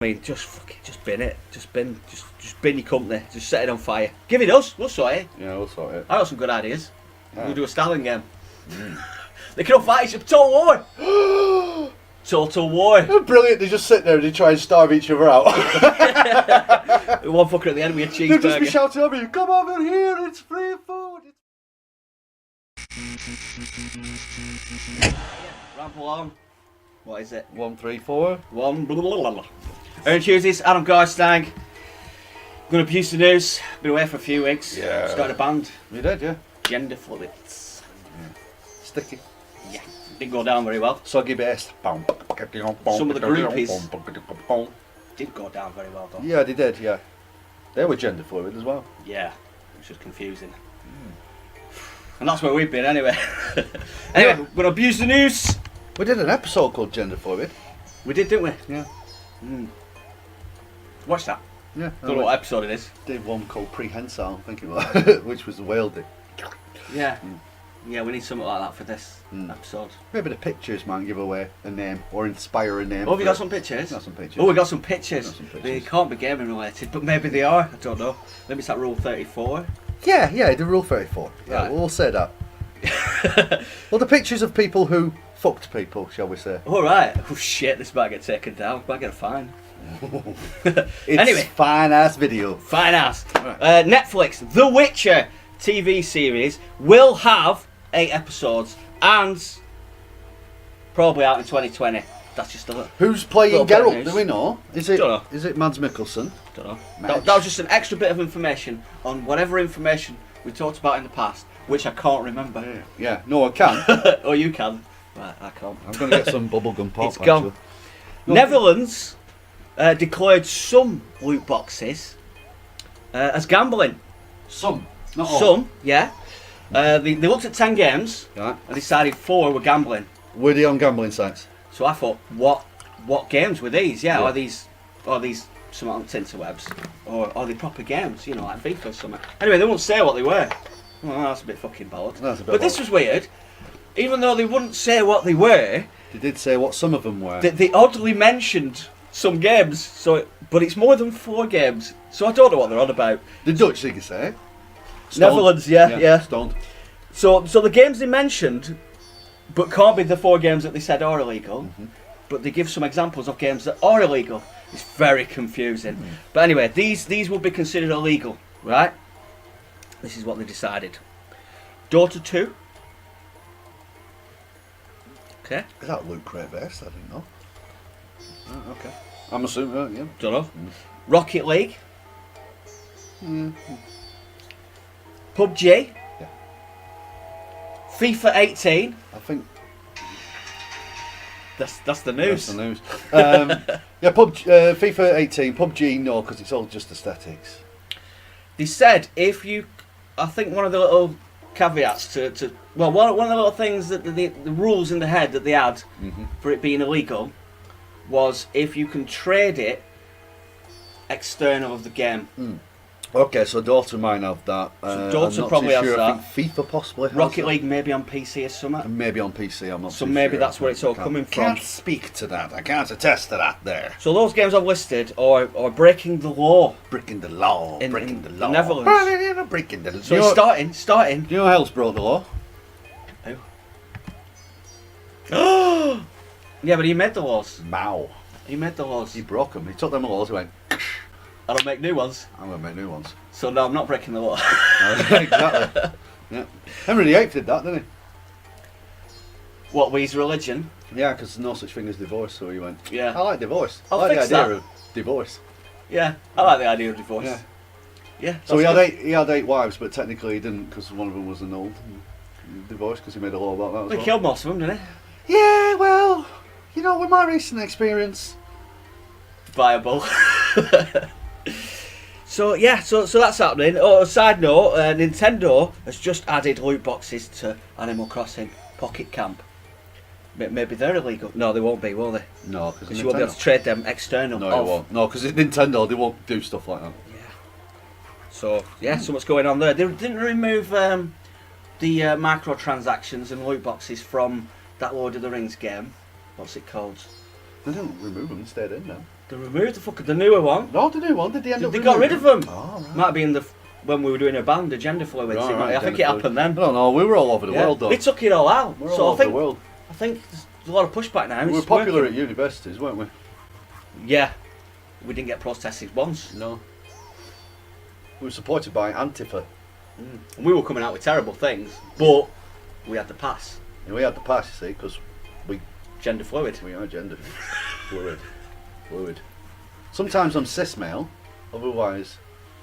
I mean, just bin it. Just bin your company. Just set it on fire. Give it us. We'll sort it. Yeah, we'll sort it. I got some good ideas. Yeah. We'll do a Stalin game. They can all fight each other. Total war. Total war. Brilliant. They just sit there and they try and starve each other out. One fucker at the end with a cheeseburger. They'll just be shouting at me, come over here, it's free food. Ramble on. What is it? 1, 3, 4. One. Blah, blah, blah, blah. Early Tuesdays, Adam Garstang. Gonna abuse the news. Been away for a few weeks. Yeah. Started a band. You did, yeah. Gender Fluids. Sticky. Yeah. Didn't go down very well. Soggy bass. Some of the groupies did go down very well though. Yeah, they did, yeah. They were gender fluid as well. Yeah. Which was confusing. And that's where we've been anyway. Anyway, we're gonna abuse the news. We did an episode called Gender Fluid. We did, didn't we? Yeah. Watch that. Yeah. Don't know what episode it is. Did one called Prehensile, I think it was, which was the whale dick. Yeah. Yeah, we need something like that for this episode. Maybe the pictures might give away a name or inspire a name. Oh, have you got some pictures? Got some pictures. Oh, we got some pictures. Got some pictures. They can't be gaming related, but maybe they are. I don't know. Maybe it's that rule 34. Yeah, the rule 34. Yeah, Right. we'll say that. Well, the pictures of people who fucked people, shall we say? All right. Oh shit, this might get taken down. Might get a fine. It's Anyway, fine ass video. fine ass. Right. Netflix, The Witcher TV series will have 8 episodes and probably out in 2020. That's just a little. Who's playing Little bit of Geralt? news. Do we know? Is it? Don't know. Is it Mads Mikkelsen? Don't know. Match. That was just an extra bit of information on whatever information we talked about in the past, which I can't remember. Yeah. No, I can. Or you can. Right, I can't. I'm going to get some bubblegum pop. It's gone. Actually. Netherlands declared some loot boxes as gambling. Some, not all. Some, yeah. They looked at 10 games Right. and decided 4 were gambling. Were they on gambling sites? So I thought, what games were these? Yeah, Yeah. are these some on Tinterwebs? Or are they proper games, you know, like FIFA or something? Anyway, they won't say what they were. Well, that's a bit fucking bollocks. That's a bit But this bollocks. was weird. Even though they wouldn't say what they were, They did say what some of them were. they oddly mentioned some games. But it's more than 4 games. So I don't know what they're on about. The Dutch, you could say. Stoned. Netherlands, yeah. Stoned. So the games they mentioned, but can't be the 4 games that they said are illegal. But they give some examples of games that are illegal. It's very confusing. But anyway, these will be considered illegal, right? This is what they decided. Dota 2. Okay. Is that Luke Crate-based? I didn't know. Okay. I'm assuming, yeah. Don't know. Rocket League. PUBG. Yeah. FIFA 18. I think That's the news. that's the news. Yeah, FIFA 18, PUBG, no, because it's all just aesthetics. They said if you, I think one of the little caveats one of the little things that the rules in the head that they had for it being illegal was if you can trade it external of the game. Okay, so Dota might have that. Dota I'm not probably too has sure. that. I think FIFA possibly has Rocket that. League maybe on PC or something. Maybe on PC, I'm not So too maybe sure. that's where it's all coming from. Can't speak to that. I can't attest to that there. So those games I've listed are breaking the law. Breaking the law. In breaking the the law. Netherlands. Breaking the law. So it's starting. Do you know who else broke the law? Who? Yeah, but he made the laws. Mao. He made the laws. He broke them. He took them laws and went, I don't make new ones. I'm going to make new ones. So no, I'm not breaking the law. Exactly. Yeah. Henry VIII did that, didn't What, with his religion? he? Yeah, because there's no such thing as divorce, so he went, Yeah. I like divorce. I'll I like the fix idea that. of divorce. Yeah, I like the idea of divorce. Yeah. Yeah. So he that's had, good. he had 8 wives, but technically he didn't because one of them was annulled. Divorce because he made a law about that as He well. killed most of them, didn't he? Yeah, well, you know, with my recent experience. Viable. So that's happening. Oh, side note, Nintendo has just added loot boxes to Animal Crossing Pocket Camp. Maybe they're illegal. No, they won't be, will they? No, because You won't be able to trade them external. No, it won't. No, because Nintendo, they won't do stuff like that. Yeah. So yeah, so what's going on there? They didn't remove the microtransactions and loot boxes from that Lord of the Rings game. What's it called? They didn't remove them, they stayed in there. They removed the newer one. No, the new one. Did they end up? They got rid of them. Oh, right. Might be when we were doing a band, the gender fluids. Right, I think it happened then. I don't know. We were all over the world, though. They took it all out. We're all so over the world. I think there's a lot of pushback now. We were popular at universities, weren't we? Yeah. We didn't get protested once. No. We were supported by Antifa. And we were coming out with terrible things, but we had the pass. And we had the pass, you see, because Gender fluid. we are gender fluid. Sometimes I'm cis male, otherwise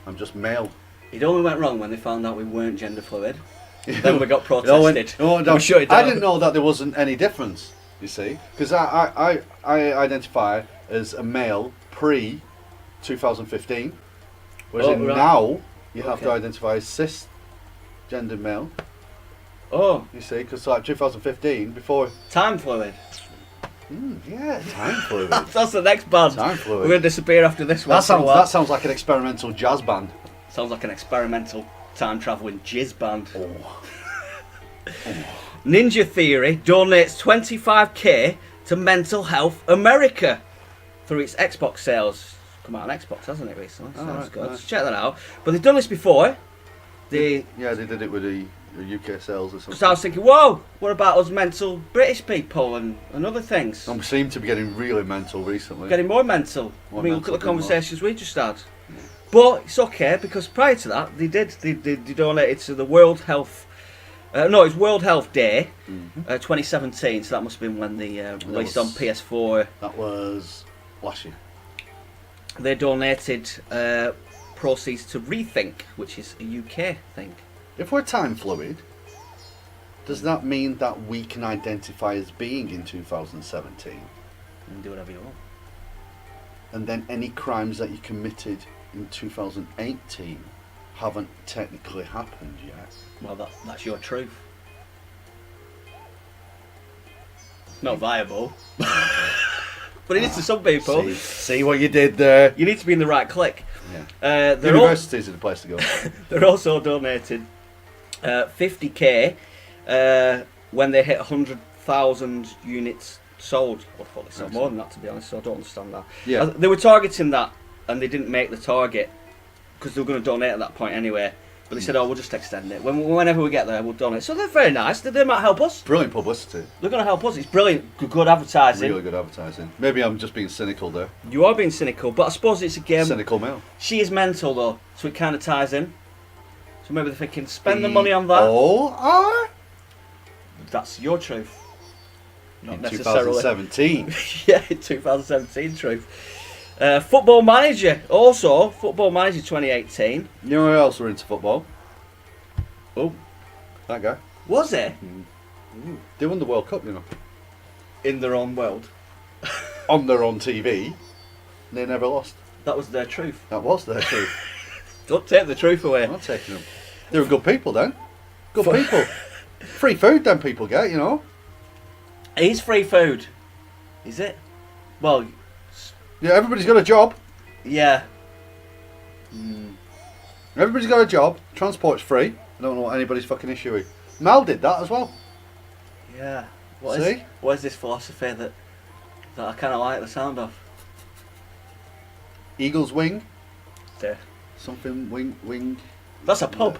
I'm just male. It only went wrong when they found out we weren't gender fluid. Then we got protested. protested. I didn't know that there wasn't any difference, you see, because I identify as a male pre 2015, whereas now you have to identify as cisgender male. Oh, You see, because like 2015, before. time fluid. Yeah, time fluid. That's the next band. Time fluid. We're going to disappear after this one. That sounds like an experimental jazz band. Sounds like an experimental time travelling jizz band. Oh. Ninja Theory donates 25k to Mental Health America through its Xbox sales. Come out on Xbox, hasn't it, recently? So that's good. Nice. Check that out. But they've done this before. Yeah, they did it with the UK sales or Because something. I was thinking, whoa, what about us mental British people and other things? I seem to be getting really mental recently. Getting more mental. More I mean, look at mental, the conversations we just had. But it's okay because prior to that, they donated to the World Health. It's World Health Day, 2017. So that must have been when they released on PS4. That was last year. They donated proceeds to Rethink, which is a UK thing. If we're time fluid, does that mean that we can identify as being in 2017? You can do whatever you want. And then any crimes that you committed in 2018 haven't technically happened yet? Well, that's your truth. Not viable. But it is to some people. See what you did there? You need to be in the right clique. Yeah. Universities are the place to go. They're also donated 50k when they hit 100,000 units sold. I thought they sold more than that, to be honest, so I don't understand that. Yeah. They were targeting that and they didn't make the target because they were going to donate at that point anyway. But they said, we'll just extend it. Whenever we get there, we'll donate. So they're very nice. They might help us. Brilliant publicity. They're going to help us. It's brilliant. Good advertising. Really good advertising. Maybe I'm just being cynical there. You are being cynical, but I suppose it's a game. Cynical male. She is mental, though, so it kind of ties in. So maybe they're thinking, spend the money on that. Oh, That's your truth. Not in necessarily. 2017. Yeah, 2017 truth. Football Manager, also Football Manager 2018. You know who else were into football? Oh, That guy. was it? They won the World Cup, you know. In their own world. On their own TV. They never lost. That was their truth. That was their truth. Don't take the truth away. I'm not taking them. They were good people then. Good people. Free food them people get, you know. It is free food. Is it? Well, Yeah, everybody's got a job. yeah. Everybody's got a job. Transport's free. I don't know what anybody's fucking issue is. Mal did that as well. Yeah. See? What is this philosophy that I kind of like the sound of? Eagle's Wing. There. Something wing. That's a pub.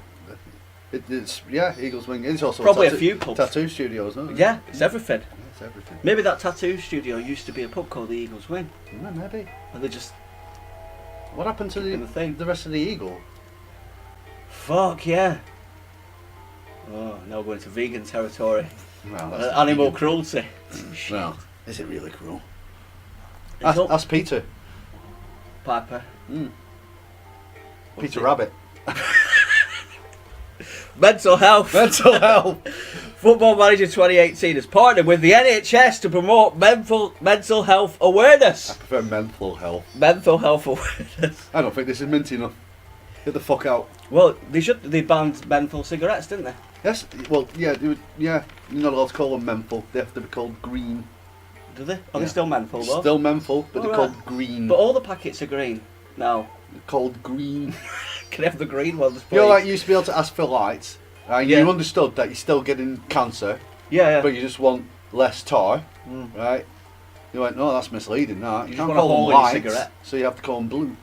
It's Eagle's Wing. It's also Probably a a few pubs. tattoo studios, isn't it? Yeah, it's everything. Yeah, it's everything. Maybe that tattoo studio used to be a pub called the Eagle's Wing. Yeah, maybe. And they just What happened to in the thing. the rest of the Eagle? Fuck yeah. Oh, now we're going to vegan territory. Well, that's Animal vegan. cruelty. Well, is it really cruel? It's not Ask Peter. Piper. Peter Rabbit. Mental health. Mental health. Football Manager 2018 has partnered with the NHS to promote mental health awareness. I prefer mental health. Mental health awareness. I don't think this is minty enough. Get the fuck out. Well, they banned menthol cigarettes, didn't they? Yes, well, yeah, you're not allowed to call them menthol. They have to be called green. Do they? Are Yeah. they still menthol though? Still menthol, but they're Alright. called green. But all the packets are green now. They're called green. Can I have the green ones, please? You know, like you used to be able to ask for lights, and Yeah. you understood that you're still getting cancer, Yeah, yeah. but you just want less tar, right? You went, no, that's misleading. That you just can't want a call them hole in your lights, cigarette. so you have to call them blue.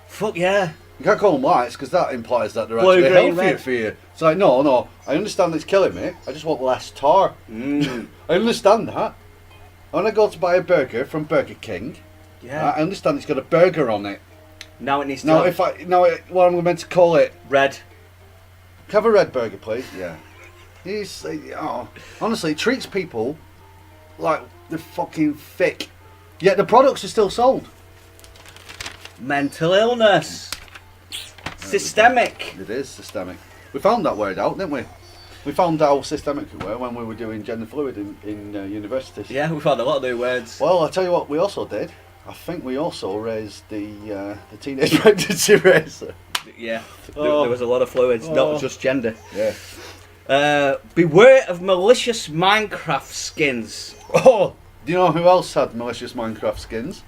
Fuck yeah. You can't call them lights because that implies that they're Blue, actually green, healthier red. for you. It's like, no, I understand it's killing me. I just want less tar. Mm. I understand that. When I go to buy a burger from Burger King, Yeah. I understand it's got a burger on it. Now it needs to Now, have what am I meant to call it? red. Can I have a red burger, please? Yeah. Honestly, it treats people like they're fucking thick. Yet the products are still sold. Mental illness. Systemic. It is systemic. We found that word out, didn't we? We found how systemic we were when we were doing gender fluid in universities. Yeah, we've had a lot of new words. Well, I'll tell you what we also did. I think we also raised the teenage pregnancy rate. Yeah, there was a lot of fluids, not just gender. Yeah. Beware of malicious Minecraft skins. Oh, do you know who else had malicious Minecraft skins?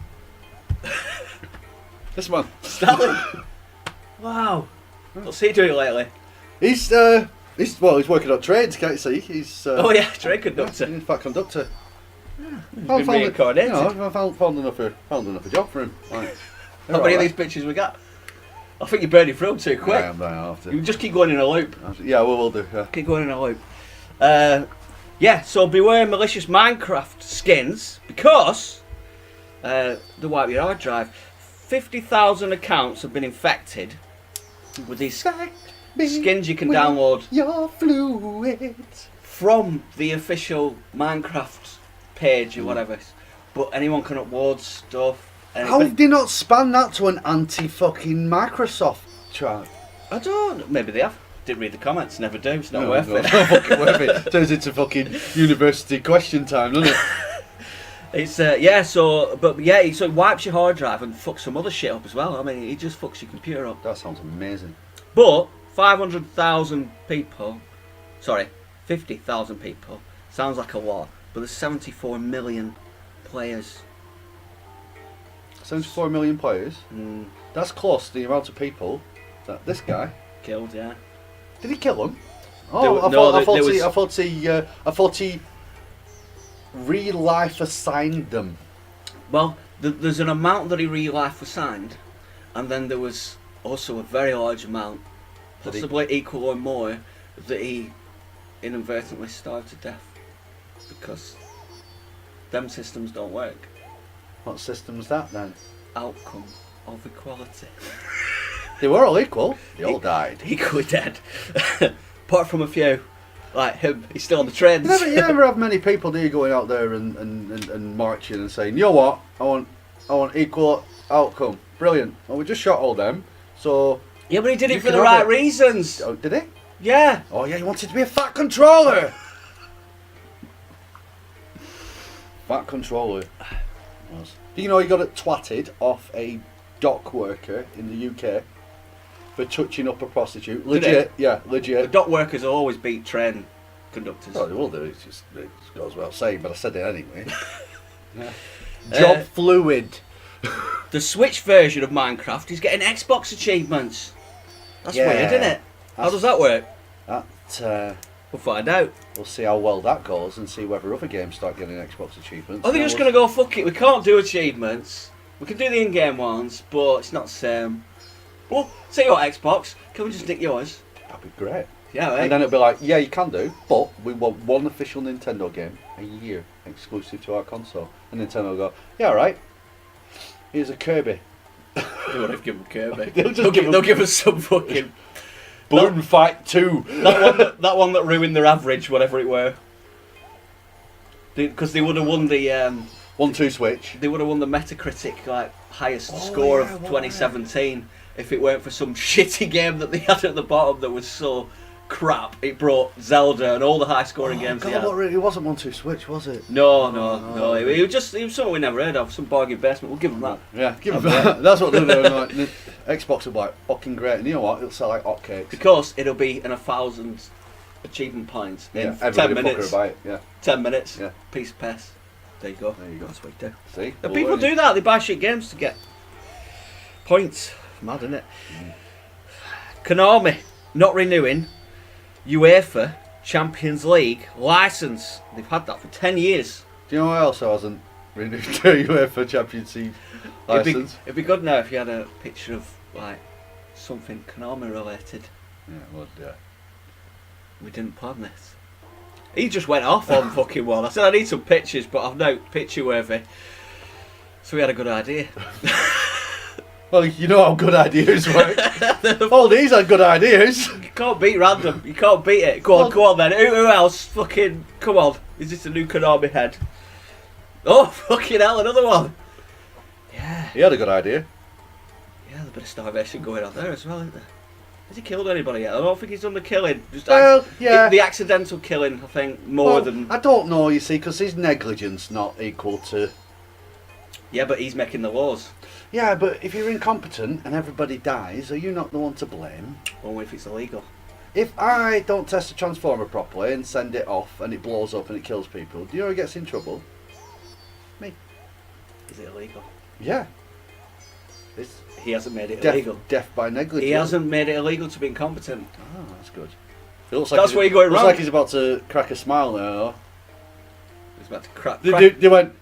This man. Stalin. Wow. What's he doing lately? He's working on trades, can't you see? He's Oh yeah, train conductor. in fact conductor. Been reincarnated. I found enough a job for him. Right. How many of these pictures we got? I think you're burning through them too quick. Yeah, I'm going to have to. You just keep going in a loop. Yeah, we will do. Yeah. Keep going in a loop. Yeah, so beware malicious Minecraft skins because they wipe your hard drive. 50,000 accounts have been infected with these skins you can download Your fluids. from the official Minecraft page or whatever. But anyone can upload stuff. How did they not span that to an anti-fucking Microsoft chat? I don't know. Maybe they have. Didn't read the comments. Never do. It's not worth No, it. It's not fucking worth it. Turns into fucking university question time, doesn't it? It's so it wipes your hard drive and fucks some other shit up as well. I mean, it just fucks your computer up. That sounds amazing. But 500,000 people, sorry, 50,000 people sounds like a lot, but there's 74 million players. 74 million players. That's close to the amount of people that this guy Killed, yeah. did. He kill them? There Oh, wa- I no, thought he real life assigned them. Well, there's an amount that he real life assigned, and then there was also a very large amount, possibly equal or more, that he inadvertently starved to death because them systems don't work. What system's that then? Outcome of equality. They were all equal. They all died. Equally dead. Apart from a few. Like him, he's still on the trends. You never have many people, do you, going out there and marching and saying, you know what, I want equal outcome. Brilliant. Well, we just shot all them, so... Yeah, but he did You it for can the have right it. reasons. Oh, did he? Yeah. Oh yeah, he wanted to be a fat controller. Fat controller. Was. Do you know he got it twatted off a dock worker in the UK for touching up a prostitute? Legit, yeah, The legit. dock workers always beat train conductors. Oh, they will do. It just goes without saying, but I said it anyway. Yeah. Job fluid. The Switch version of Minecraft is getting Xbox achievements. That's Yeah. weird, isn't it? How does that work? That We'll find out. we'll see how well that goes and see whether other games start getting Xbox achievements. Are they just going to go, fuck it, we can't do achievements. We can do the in-game ones, but it's not the same. Well, say what, Xbox, can we just nick yours? That'd be great. Yeah, right. And then it'll be like, yeah, you can do, but we want one official Nintendo game a year exclusive to our console. And Nintendo will go, yeah, right. Here's a Kirby. They won't have given Kirby. They'll give us some fucking... Balloon Fight 2. that one that ruined their average, whatever it were. Because they would have won the 1-2 Switch. they would have won the Metacritic like highest score of 2017 if it weren't for some shitty game that they had at the bottom that was so crap. It brought Zelda and all the high scoring games they had. It wasn't 1-2 Switch, was it? No. It was something we never heard of. Some bargain basement. We'll give them that. Yeah, give them that. That's what they're doing. Like, Xbox will be like fucking great, and you know what? It'll sell like hotcakes. Because it'll be in 1,000 achievement points in 10 minutes. Buy it. Yeah. 10 minutes. Yeah. Piece of piss. There you go. There you go. That's what you do. See? And people do that. They buy shit games to get points. Mad, isn't it? Konami not renewing UEFA Champions League license. They've had that for 10 years. Do you know what else hasn't Renewed UEFA Champions League license. It'd be good now if you had a picture of like something Konami related. Yeah, it would, yeah. We didn't plan this. He just went off on fucking one. I said I need some pictures, but I've no picture worthy. So we had a good idea. Well, you know how good ideas work. All these are good ideas. You can't beat random. You can't beat it. Go on then. Who else? Fucking come on. Is this a new Konami head? Oh fucking hell! Another one. Yeah. He had a good idea. Yeah, there's a bit of starvation going on there as well, isn't there? Has he killed anybody yet? I don't think he's done the killing. Just yeah. The accidental killing, I think, more than... I don't know, you see, because his negligence not equal to... Yeah, but he's making the laws. Yeah, but if you're incompetent and everybody dies, are you not the one to blame? Only if it's illegal. If I don't test a transformer properly and send it off and it blows up and it kills people, do you know who gets in trouble? Me. Is it illegal? Yeah. He hasn't made it illegal. Death by negligence. He hasn't made it illegal to be incompetent. Oh, that's good. It looks like That's where you're going wrong. Looks like he's about to crack a smile there, though. He's about to crack. They went,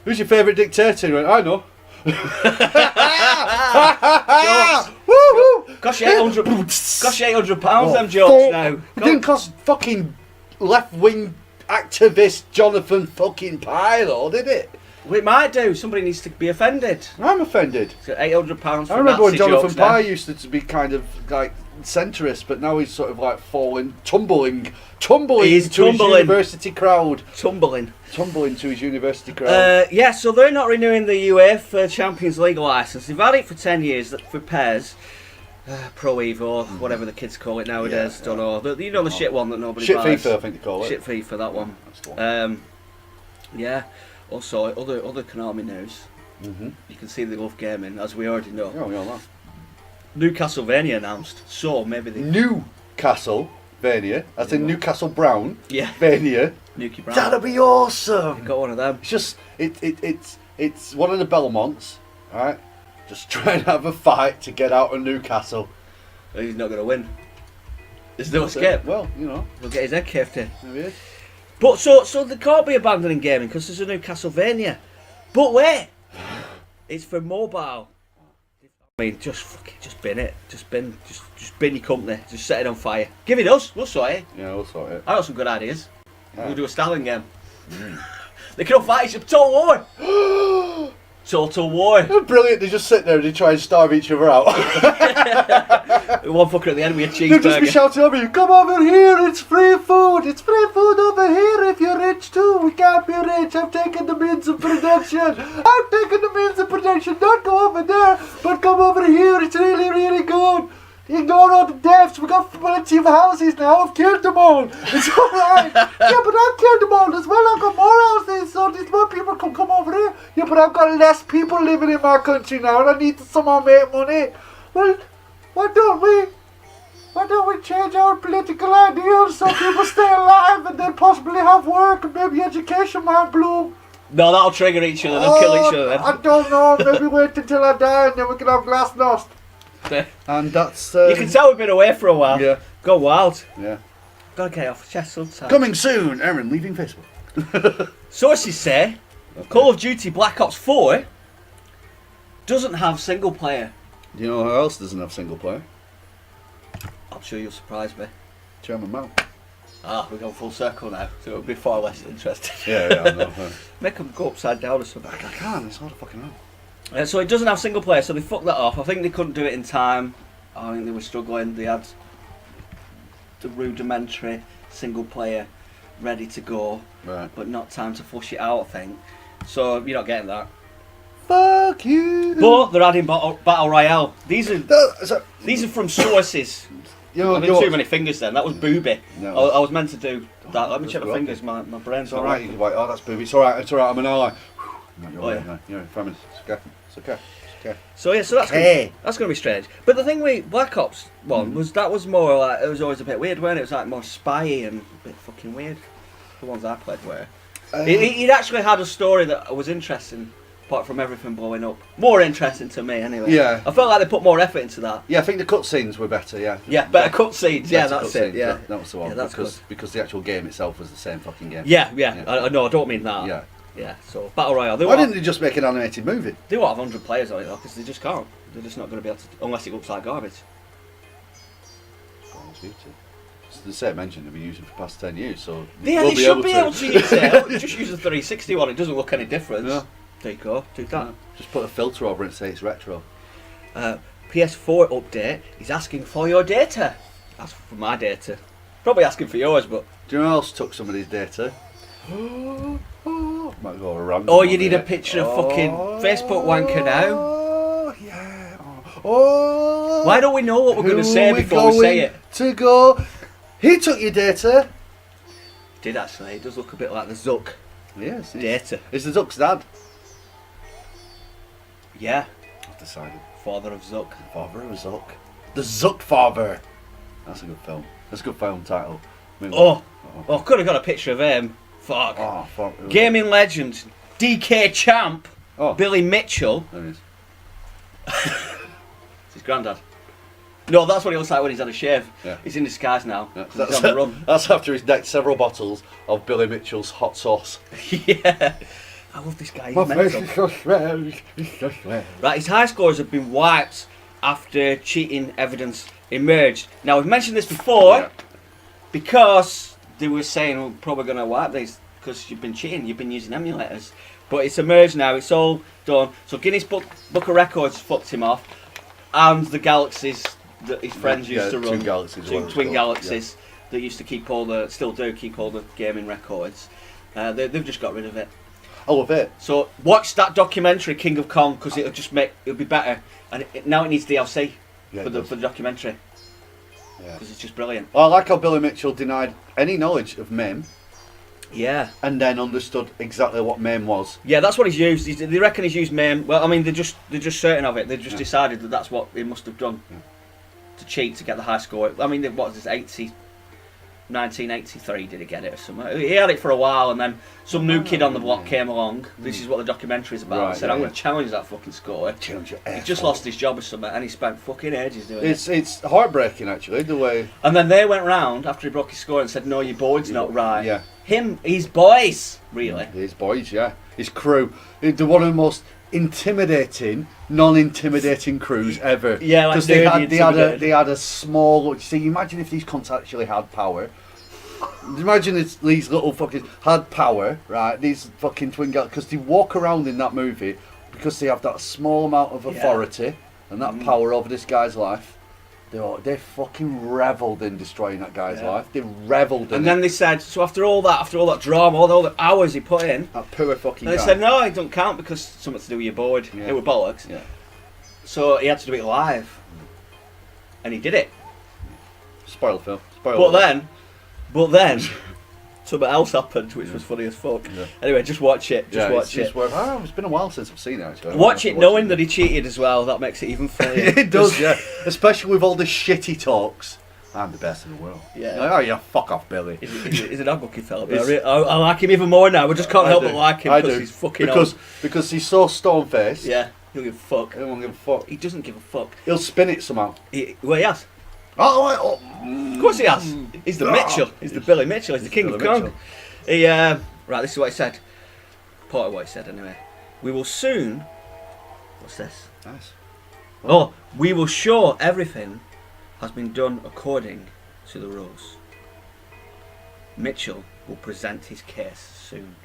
who's your favourite Dick-Tater? He went, I know. Gosh, £800 them jokes now. It didn't cost fucking left-wing activist Jonathan fucking Pye, though, did it? We might do. Somebody needs to be offended. I'm offended. So £800 for I remember when Nazi Jonathan jokes Pye now. used to be kind of like centrist, but now he's sort of like tumbling to his university crowd. Tumbling to his university crowd. Yeah, so they're not renewing the UEFA Champions League licence. They've had it for 10 years for PES. Pro Evo, whatever the kids call it nowadays, don't know. You know the shit one that nobody Shit buys. FIFA, I think they call it. Shit FIFA, that one. That's the one. Yeah. Also, other Konami news. You can see they love gaming, as we already know. Yeah, we all know. New Castlevania announced, so maybe they... Newcastlevania, as in Newcastle Brown. Yeah. Vania. Nuki Brown. That'd be awesome. Got one of them. It's just it's one of the Belmonts, alright? Just trying to have a fight to get out of Newcastle. He's not going to win. There's no escape. Well, you know. He'll get his head caved in. There he is. But so they can't be abandoning gaming because there's a new Castlevania. But wait, it's for mobile. I mean, just bin it. Just bin your company. Just set it on fire. Give it us. We'll sort it. Yeah, we'll sort it. I got some good ideas. Yeah. We'll do a Stalin game. They can all fight each other. Total war. Total war. Brilliant. They just sit there and they try and starve each other out. One fucker at the end with a They'll just be cheeseburger. shouting over you, come over here, it's free food. It's free food over here if you're rich too. We can't be rich. I've taken the means of production. Don't go over there, but come over here. It's really, really good. Ignore all the deaths. We got plenty of houses now. I've killed them all. It's alright. Yeah, but I've killed them all as well. I've got more houses, so these more people can come over here. Yeah, but I've got less people living in my country now, and I need to somehow make money. Well, why don't we change our political ideals so people stay alive and then possibly have work and maybe education might bloom? No, that'll trigger each other. They'll kill each other then. I don't know. Maybe wait until I die and then we can have glasnost. And that's... you can tell we've been away for a while. Yeah. Go wild. Yeah. Gotta get off the chest sometimes. Coming soon, Aaron leaving Facebook. Sources say Call of Duty Black Ops 4 doesn't have single player. Do you know who else doesn't have single player? I'm sure you'll surprise me. Chairman Mao. We're going full circle now, so it'll be far less interesting. Yeah, I know. Make them go upside down or something. I can't, it's hard to fucking know. So it doesn't have single player, so they fucked that off. I think they couldn't do it in time. I think they were struggling. They had the rudimentary single player ready to go, Right. but not time to flush it out, I think. So you're not getting that. Fuck you! But they're adding Battle Royale. These are from sources. I did too many fingers then. That was booby. No. I was meant to do that. Let me check my fingers. My brain's It's alright, you can be like, oh, that's booby. It's alright, I'm an ally. No, you're alright, no, you're fine. It's okay. It's okay. It's okay. So yeah, so that's gonna be strange. But the thing with Black Ops 1 was more like, it was always a bit weird, weren't it? It was like more spy and a bit fucking weird. The ones I played were. It actually had a story that was interesting, apart from everything blowing up. More interesting to me, anyway. Yeah. I felt like they put more effort into that. Yeah, I think the cutscenes were better, yeah. Yeah, better cutscenes. Yeah, that's it. That was the one. Yeah, that's because the actual game itself was the same fucking game. Yeah. I know. I don't mean that. Yeah. Yeah, so Battle Royale. Why didn't they just make an animated movie? They won't have 100 players on it though, because they just can't. They're just not going to be able to, unless it looks like garbage. It's the same engine they've been using for the past 10 years, so Yeah, we'll they should be able to use it. Just use the 360 one, it doesn't look any different. Yeah. There you go, do that. Yeah. Just put a filter over it and say it's retro. PS4 update is asking for your data. That's for my data. Probably asking for yours, but... Do you know who else took somebody's data? Might go around. Oh, you need a picture of fucking Facebook wanker now. Oh, yeah. Oh. Why don't we know what we're going to say before we say it? To go. He took your data. Did actually. It does look a bit like the Zuck Yes. data. It's the Zuck's dad. Yeah. I've decided. Father of Zuck. Father of Zuck. The Zuck Father. That's a good film. That's a good film title. Oh, could have got a picture of him. Fuck. Oh, fuck. Gaming legend, DK champ, Oh. Billy Mitchell. There it is. It's his granddad. No, that's what he looks like when he's had a shave. Yeah. He's in disguise now. Yeah. 'Cause he's on the run. That's after he's necked several bottles of Billy Mitchell's hot sauce. Yeah. I love this guy. He's mental. so swell. It's so swell. Right, his high scores have been wiped after cheating evidence emerged. Now, we've mentioned this before Yeah. because they were saying we're probably going to wipe these because you've been cheating, you've been using emulators. But it's emerged now, it's all done. So Guinness Book of Records fucked him off, and the Galaxies that his friends used to run. Twin Galaxies. Twin Galaxies that used to keep all the, still do keep all the gaming records. They've just got rid of it. I love it. So watch that documentary, King of Kong, because it'll be better. And now it needs DLC for the documentary. Yeah. Because it's just brilliant. Well, I like how Billy Mitchell denied any knowledge of MAME Yeah. and then understood exactly what MAME was. Yeah, that's what he's used. They reckon he's used MAME. Well, I mean, they're just certain of it. They've just decided that that's what he must have done to cheat to get the high score. I mean, what was this, 1983 did he get it or something? He had it for a while, and then some new kid on the block came along. This is what the documentary is about. Right, and said, I'm going to challenge that fucking score. Challenge your He just lost his job or something, and he spent fucking ages doing it. It's heartbreaking, actually, the way... And then they went round after he broke his score and said, no, your board's not right. Yeah. His boys, really. His boys, yeah. His crew. They're one of the most intimidating, non-intimidating crews ever. Yeah, like because they had a small... See, imagine if these cunts actually had power. Imagine if these little fuckers had power, right? These fucking twin girls, because they walk around in that movie because they have that small amount of authority and that power over this guy's life. They fucking revelled in destroying that guy's life. They revelled in And then they said, so after all that drama, all the hours he put in, that poor fucking they guy. said, no, it don't count because something to do with your board. Yeah. They were bollocks. Yeah. So he had to do it live. And he did it. Spoiler film. But then, something else happened, which was funny as fuck. Yeah. Anyway, just watch it. Watch it. It's been a while since I've seen it, actually. Watch it knowing that he cheated as well. That makes it even funnier. It does, yeah. Especially with all the shit he talks. I'm the best in the world. Yeah. Like, oh, yeah, fuck off, Billy. He's an ugly fella, but I like him even more now. I just can't help but like him because he's fucking because he's so stone-faced. Yeah, he'll give a fuck. He won't give a fuck. He doesn't give a fuck. He'll spin it somehow. He has. Oh. Of course he has. He's the Mitchell. He's the Billy Mitchell. He's the King of Kong. He right, this is what he said. Part of what he said anyway. We will soon... What's this? Nice. Oh, we will show everything has been done according to the rules. Mitchell will present his case soon.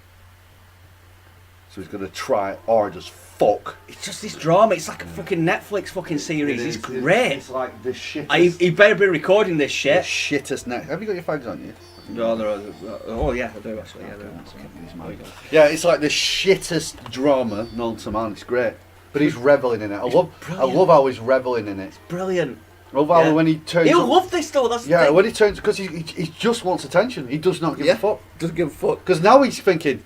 So he's going to try or just fuck. It's just this drama. It's like a fucking Netflix fucking series. It's great. It's like the shittest... He better be recording this shit. The shittest next... Have you got your fags on you? No, oh yeah, I do actually. Yeah, it's like the shittest drama known to man. It's great. But he's revelling in it. I love how he's revelling in it. Brilliant. I love how when he turns He'll up, love this though, that's the thing. when he turns... Because he just wants attention. He does not give a fuck. Doesn't give a fuck. Because now he's thinking...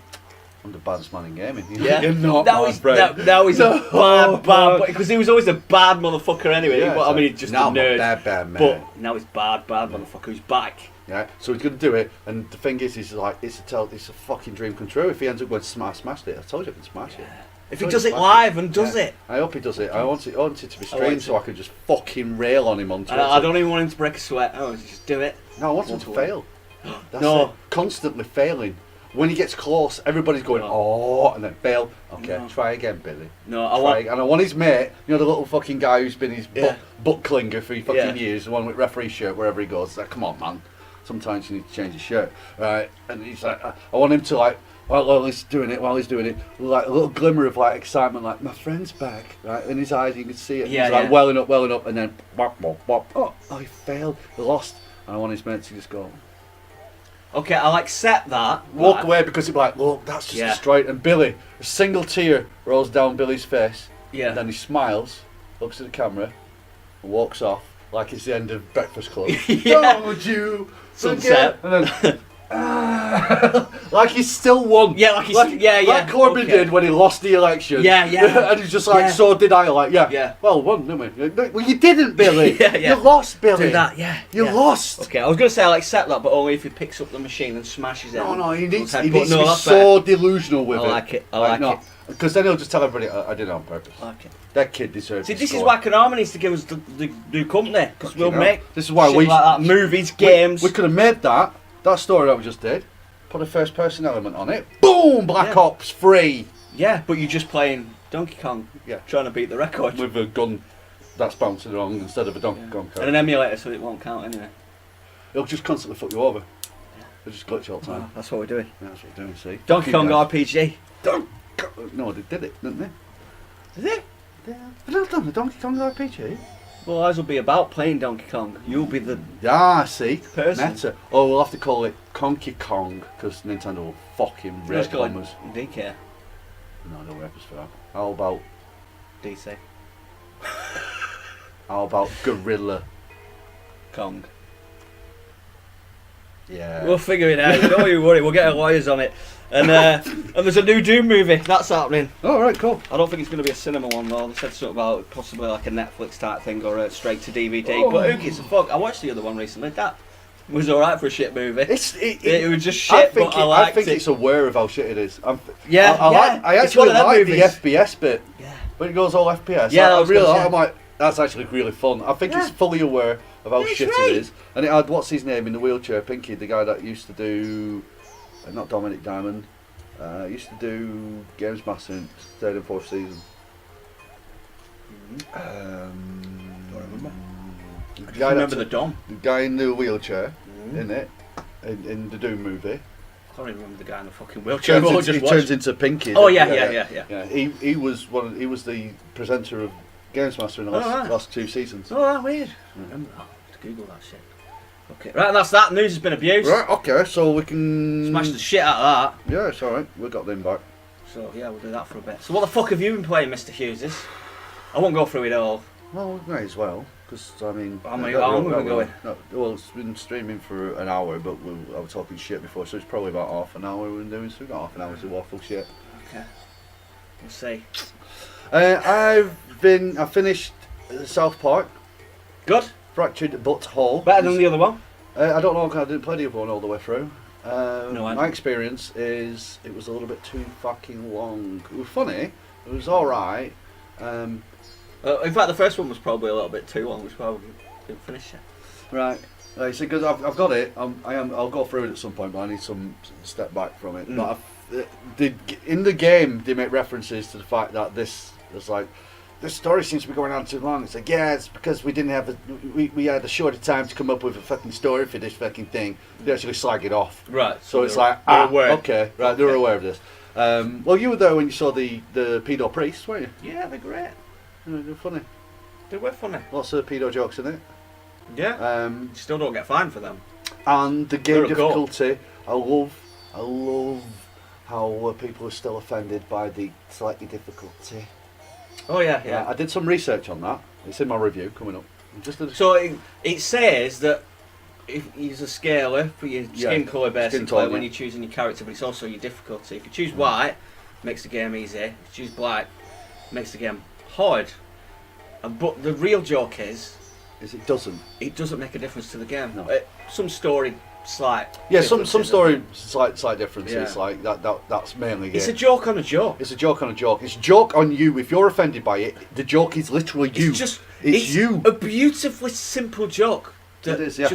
I'm the baddest man in gaming. Yeah. You're not, now he's bad, because he was always a bad motherfucker anyway. Yeah, I mean, he's just a nerd. Bad man. But now he's bad motherfucker who's back. Yeah, so he's going to do it, and the thing is, it's a fucking dream come true. If he ends up going smashed it, I told you I can smash it. If he does it live and does it. I hope he does it. I want it to be streamed so I can just fucking rail on him on Twitter. I don't even want him to break a sweat. Oh, just do it. No, I want him to fail. No. Constantly failing. when he gets close, everybody's going, oh, and then fail. Okay, try again, Billy. No, and I want his mate, you know, the little fucking guy who's been his butt clinger for fucking years, the one with referee shirt wherever he goes. Like, come on, man. Sometimes you need to change his shirt, right? And he's like, I want him to like, while he's doing it, like a little glimmer of like excitement, like my friend's back, right? In his eyes, you can see it. Yeah, he's like welling up, and then bop, bop, bop. Oh, he failed, he lost, and I want his mate to just go. Okay, I'll accept that. Walk away because he'd be like, look, that's just destroyed. And Billy, a single tear rolls down Billy's face. Yeah. And then he smiles, looks at the camera, and walks off like it's the end of Breakfast Club. Don't you Sunset. And then, like he's still won. Yeah, like Corbyn did when he lost the election. Yeah. And he's just like, so did I. Like, well, won, didn't we? Well, you didn't, Billy. You lost, Billy. Do that, You lost. Okay, I was going to say I'll accept that, but only if he picks up the machine and smashes it. No, he needs to be so delusional with it. I like it. Because then he'll just tell everybody, I did it on purpose. I like it. That kid deserves this is why Konami needs to give us the new company. Because we'll make this is why shit like that, movies, games. We could have made that story that we just did, put a first person element on it, boom, Black Ops free. Yeah, but you're just playing Donkey Kong, trying to beat the record. With a gun that's bouncing along instead of a Donkey Kong card. And an emulator so it won't count anyway. It'll just constantly fuck you over. It'll just glitch all the time. Oh, that's what we're doing. Yeah, that's what we're doing, see. Donkey Kong RPG. No, they did it, didn't they? Did they? Yeah. They've not done the Donkey Kong RPG. Well, ours will be about playing Donkey Kong. You'll be the see, person. Meta. Oh, we'll have to call it Conky Kong because Nintendo will fucking rip on us. DK. No, they'll rip us for that. How about DC? How about Gorilla Kong? Yeah. We'll figure it out. Don't you worry. We'll get our lawyers on it. And there's a new Doom movie that's happening. Oh, right, cool. I don't think it's going to be a cinema one though. They said something about possibly like a Netflix type thing or a straight to DVD. But who gives a fuck? I watched the other one recently. That was alright for a shit movie. It was just shit, but I liked it. I think it's aware of how shit it is. I actually like the FPS bit. Yeah. When it goes all FPS. Yeah, I'm like, that's actually really fun. I think it's fully aware of how shit it is. And it had, what's his name in the wheelchair, Pinky, the guy that used to do, not Dominic Diamond, used to do Games Master in 3rd and 4th season. Don't remember. I remember the Dom. The guy in the wheelchair, in it, in the Doom movie. I can't even remember the guy in the fucking wheelchair. He turns into Pinky. Oh yeah. He was the presenter of Games Master in the last 2 seasons. Oh, that weird. Remember that. To Google that shit. Okay, right, and that's that. News has been abused. Right, okay, so we can smash the shit out of that. Yeah, it's alright. We got them back. So yeah, we'll do that for a bit. So what the fuck have you been playing, Mr. Hughes? I won't go through it all. Well, we may as well, because I mean. How long have we been going? No, well, it's been streaming for an hour, but I was talking shit before, so it's probably about half an hour we've been doing. So we've got half an hour to waffle shit. Okay. We'll see. I finished South Park. Good. Fractured But Whole. Better than the other one? I don't know, I didn't play the other one all the way through. My experience is it was a little bit too fucking long. It was funny. It was alright. In fact, the first one was probably a little bit too long, which probably didn't finish it. Right. So because I've got it, I'll go through it at some point, but I need some step back from it. But in the game, they make references to the fact that this story seems to be going on too long. It's like, yeah, it's because we didn't have we had a shorter time to come up with a fucking story for this fucking thing. They actually slag it off. Right. So it's like, okay, right, they were aware of this. Well, you were there when you saw the pedo priests, weren't you? Yeah, they're great. They're funny. They were funny. Lots of pedo jokes in it. Yeah. Still don't get fined for them. And the game difficulty, I love how people are still offended by the slightly difficulty. Oh yeah. I did some research on that. It's in my review coming up. So it says that if he's a scaler for your skin colour basically when you're choosing your character, but it's also your difficulty. If you choose white, makes the game easy. If you choose black, makes the game hard. But the real joke is it doesn't. It doesn't make a difference to the game. No. Some story slight. Yeah, some story slight differences like that's mainly it. It's a joke on a joke. It's a joke on a joke. It's a joke on you. If you're offended by it, the joke is literally you. It's you. A beautifully simple joke. It is, yeah.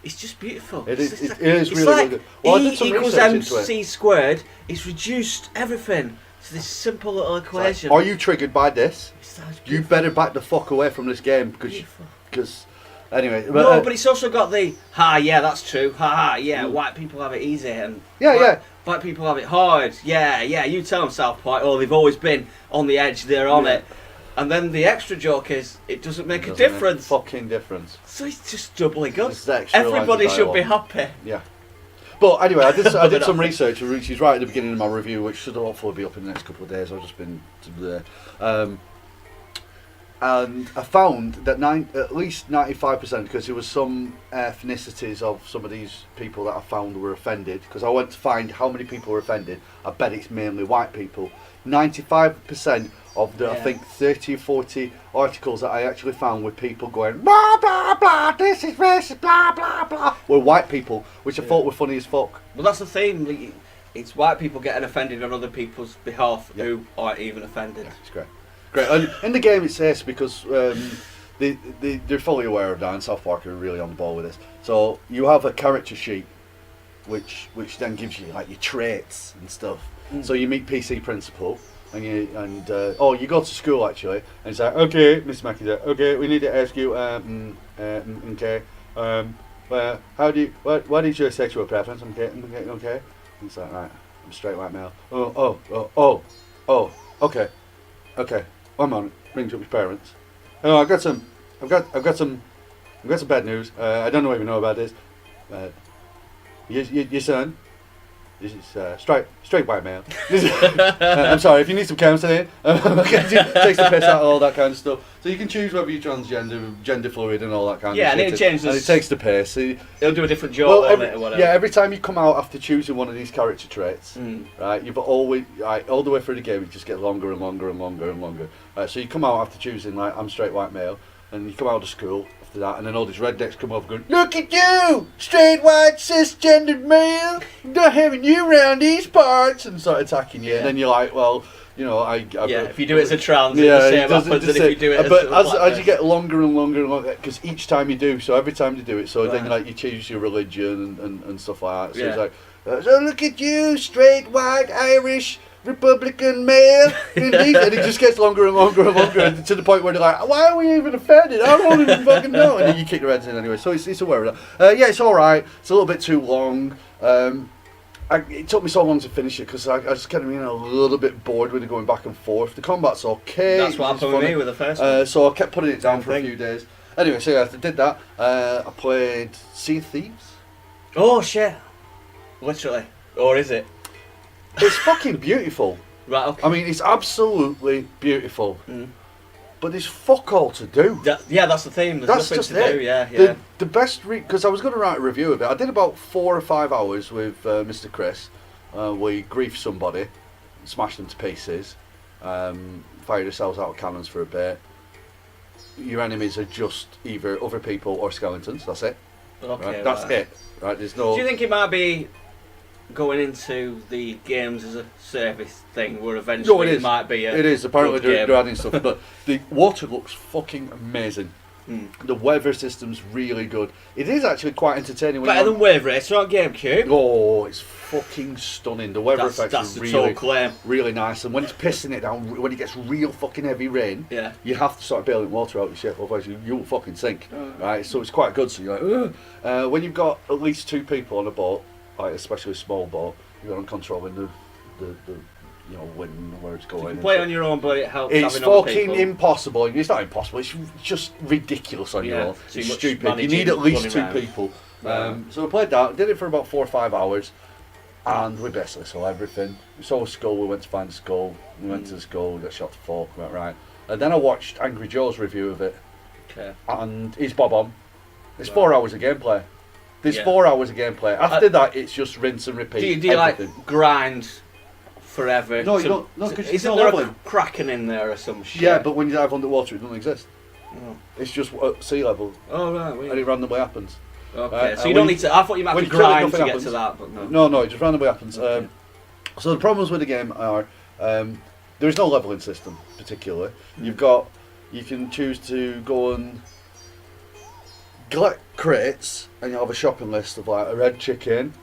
It's just beautiful. It It's is. just It is it's really, like really good. Well, I E did some equals research into it. MC squared. It's reduced everything to this simple little equation. Are you triggered by this? It sounds You beautiful. better back the fuck away from this game Beautiful. because anyway. No, but it's also got the yeah, that's true. Yeah, white people have it easy and black people have it hard. Yeah, you tell them South Park. Oh, they've always been on the edge. They're on it. And then the extra joke is it doesn't make a difference. Make a fucking difference. So it's just doubly good. It's the extra Everybody lines of should be dialogue. happy. Yeah. But anyway, I did some research, which is right at the beginning of my review, which should hopefully be up in the next couple of days. I've just been there. And I found that at least 95%, because there was some ethnicities of some of these people that I found were offended, because I went to find how many people were offended. I bet it's mainly white people. 95% of the, I think, 30 or 40 articles that I actually found with people going, blah, blah, blah, this is racist, blah, blah, blah, were white people, which I thought were funny as fuck. Well, that's the thing. It's white people getting offended on other people's behalf who aren't even offended. Yeah, it's great. Great. And in the game, it's this because they're fully aware of that, and South Park are really on the ball with this. So you have a character sheet, which then gives you like your traits and stuff. So you meet PC Principal, and you go to school actually, and it's like, okay, Miss Mackie, okay, we need to ask you, okay, what is your sexual preference? Okay. And it's like, right, I'm straight white male. Okay. 1 moment. Brings up his parents. Oh, I've got some bad news. I don't know if you know about this. Your son. This is straight white male. I'm sorry, if you need some counselling, takes the piss out of all that kind of stuff. So you can choose whether you're transgender, gender fluid, and all that kind of shit. Yeah, and it changes. And it takes the piss. He'll do a different job on it or whatever. Yeah, every time you come out after choosing one of these character traits, right, you've always all the way through the game, it just gets longer and longer and longer and longer. So you come out after choosing like I'm straight white male, and you come out of school after that, and then all these rednecks come over going, look at you, straight white cisgendered male, not having you around these parts, and start attacking you. And then you're like, well, you know, if you do it as a trans, it's the same happens than if you do it as a black as you get longer and longer and longer, because each time you do, so every time you do it, so then like you choose your religion and stuff like that. So it's like, so look at you, straight white Irish Republican male, and it just gets longer and longer and longer to the point where they're like, why are we even offended? I don't even fucking know. And then you kick their heads in anyway. So it's aware of that. Yeah, it's all right. It's a little bit too long. It took me so long to finish it because I just kind of a little bit bored with it going back and forth. The combat's okay. That's what happened with me with the first one. So I kept putting it down for a few days. Anyway, so I did that. I played Sea of Thieves. Oh shit! Literally, or is it? It's fucking beautiful. Right. Okay. I mean, it's absolutely beautiful. But there's fuck all to do. That's the thing. There's That's nothing just to do. it. Yeah. The best because I was going to write a review of it. I did about 4 or 5 hours with Mr. Chris. We griefed somebody, smashed them to pieces, fired ourselves out of cannons for a bit. Your enemies are just either other people or skeletons. That's it. Okay. Right? That's it. Right? There's no. Do you think it might be going into the games as a service thing, where eventually it might be it is. Apparently they're adding stuff, but the water looks fucking amazing. The weather system's really good. It is actually quite entertaining. Better than Wave Racer on GameCube. Oh, it's fucking stunning. The weather effects are really nice. And when it's pissing it down, when it gets real fucking heavy rain, you have to start bailing water out of your ship, otherwise you'll fucking sink. Right? So it's quite good. So you're like, when you've got at least 2 people on a boat, like especially a small boat, you're on controlling the wind, where it's going. You can play on your own, but it helps. It's fucking impossible. It's not impossible. It's just ridiculous on your own. It's stupid. You need at least 2 people. So we played that. Did it for about 4 or 5 hours, and we basically saw everything. We saw a skull. We went to find a skull. We went to the skull. We got shot to fall. Went right. And then I watched Angry Joe's review of it. Okay. And he's bob on. It's 4 hours of gameplay. There's 4 hours of gameplay. After that, it's just rinse and repeat. Do you like grind forever? No, you don't. No, because isn't there a Kraken in there or some shit? Yeah, but when you dive underwater, it doesn't exist. It's just at sea level. Oh right. And it randomly happens. Okay, so you don't need to. I thought you might have to grind to get to that, but no. No, it just randomly happens. Okay. So the problems with the game are there is no leveling system particularly. You can choose to go and collect crates, and you have a shopping list of like a red chicken,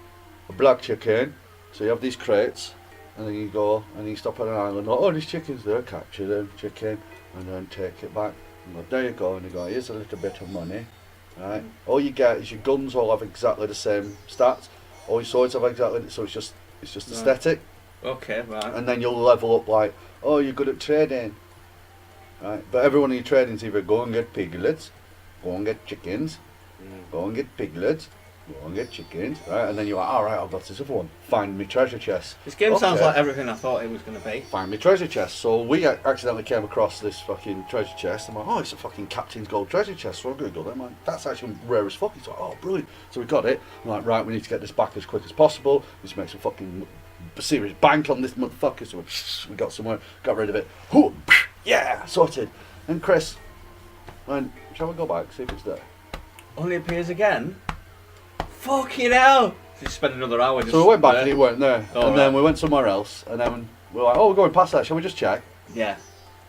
a black chicken. So you have these crates, and then you go and you stop on an island. Oh, these chickens there, capture them, chicken, and then take it back. And go, there you go, and you go, here's a little bit of money. Right? All you get is your guns all have exactly the same stats. All your swords have exactly, so it's just aesthetic. Okay, right. And then you'll level up like, oh, you're good at trading. Right? But everyone in your trading's either go and get piglets, go and get chickens, go and get piglets, go and get chickens, right? And then you're like, alright, I've got this other one. Find me treasure chest. This game sounds like everything I thought it was going to be. Find me treasure chest. So we accidentally came across this fucking treasure chest. I'm like, oh, it's a fucking Captain's Gold treasure chest. So I googled it. I'm like, that's actually rare as fuck. He's like, oh, brilliant. So we got it. I'm like, right, we need to get this back as quick as possible. We need to make some fucking serious bank on this motherfucker. So we got somewhere, got rid of it. Yeah, sorted. And Chris went, shall we go back, see if it's there? Only appears again? Fucking hell! Just spend another hour just... So we went back and it weren't there. Oh, and then we went somewhere else. And then we were like, oh, we're going past that. Shall we just check? Yeah.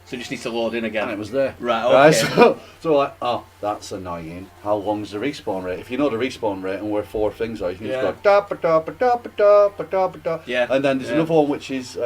So it just needs to load in again. And it was there. Right, okay. So we're like, oh, that's annoying. How long's the respawn rate? If you know the respawn rate and where 4 things are, you can just go da ba da ba da ba da ba da ba da. Yeah. And then there's another one which is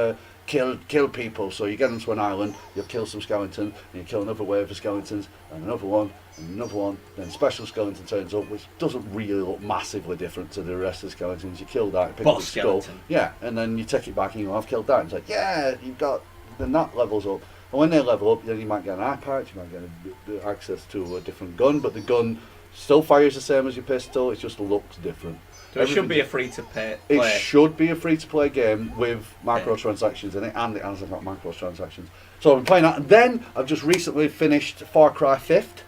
kill people. So you get onto an island, you'll kill some skeletons, and you kill another wave of skeletons, and another one, and another one. Then special skeleton turns up, which doesn't really look massively different to the rest of the skeletons. You kill that, pick up the skull. Yeah, and then you take it back and you go, I've killed that. And it's like, yeah, you've got, then that levels up. And when they level up, then you might get an eye patch, you might get access to a different gun, but the gun still fires the same as your pistol, it just looks different. So it should be a free-to-play. It should be a free-to-play game with microtransactions in it, and it has got microtransactions. So I've been playing that, and then I've just recently finished FarCry 5th.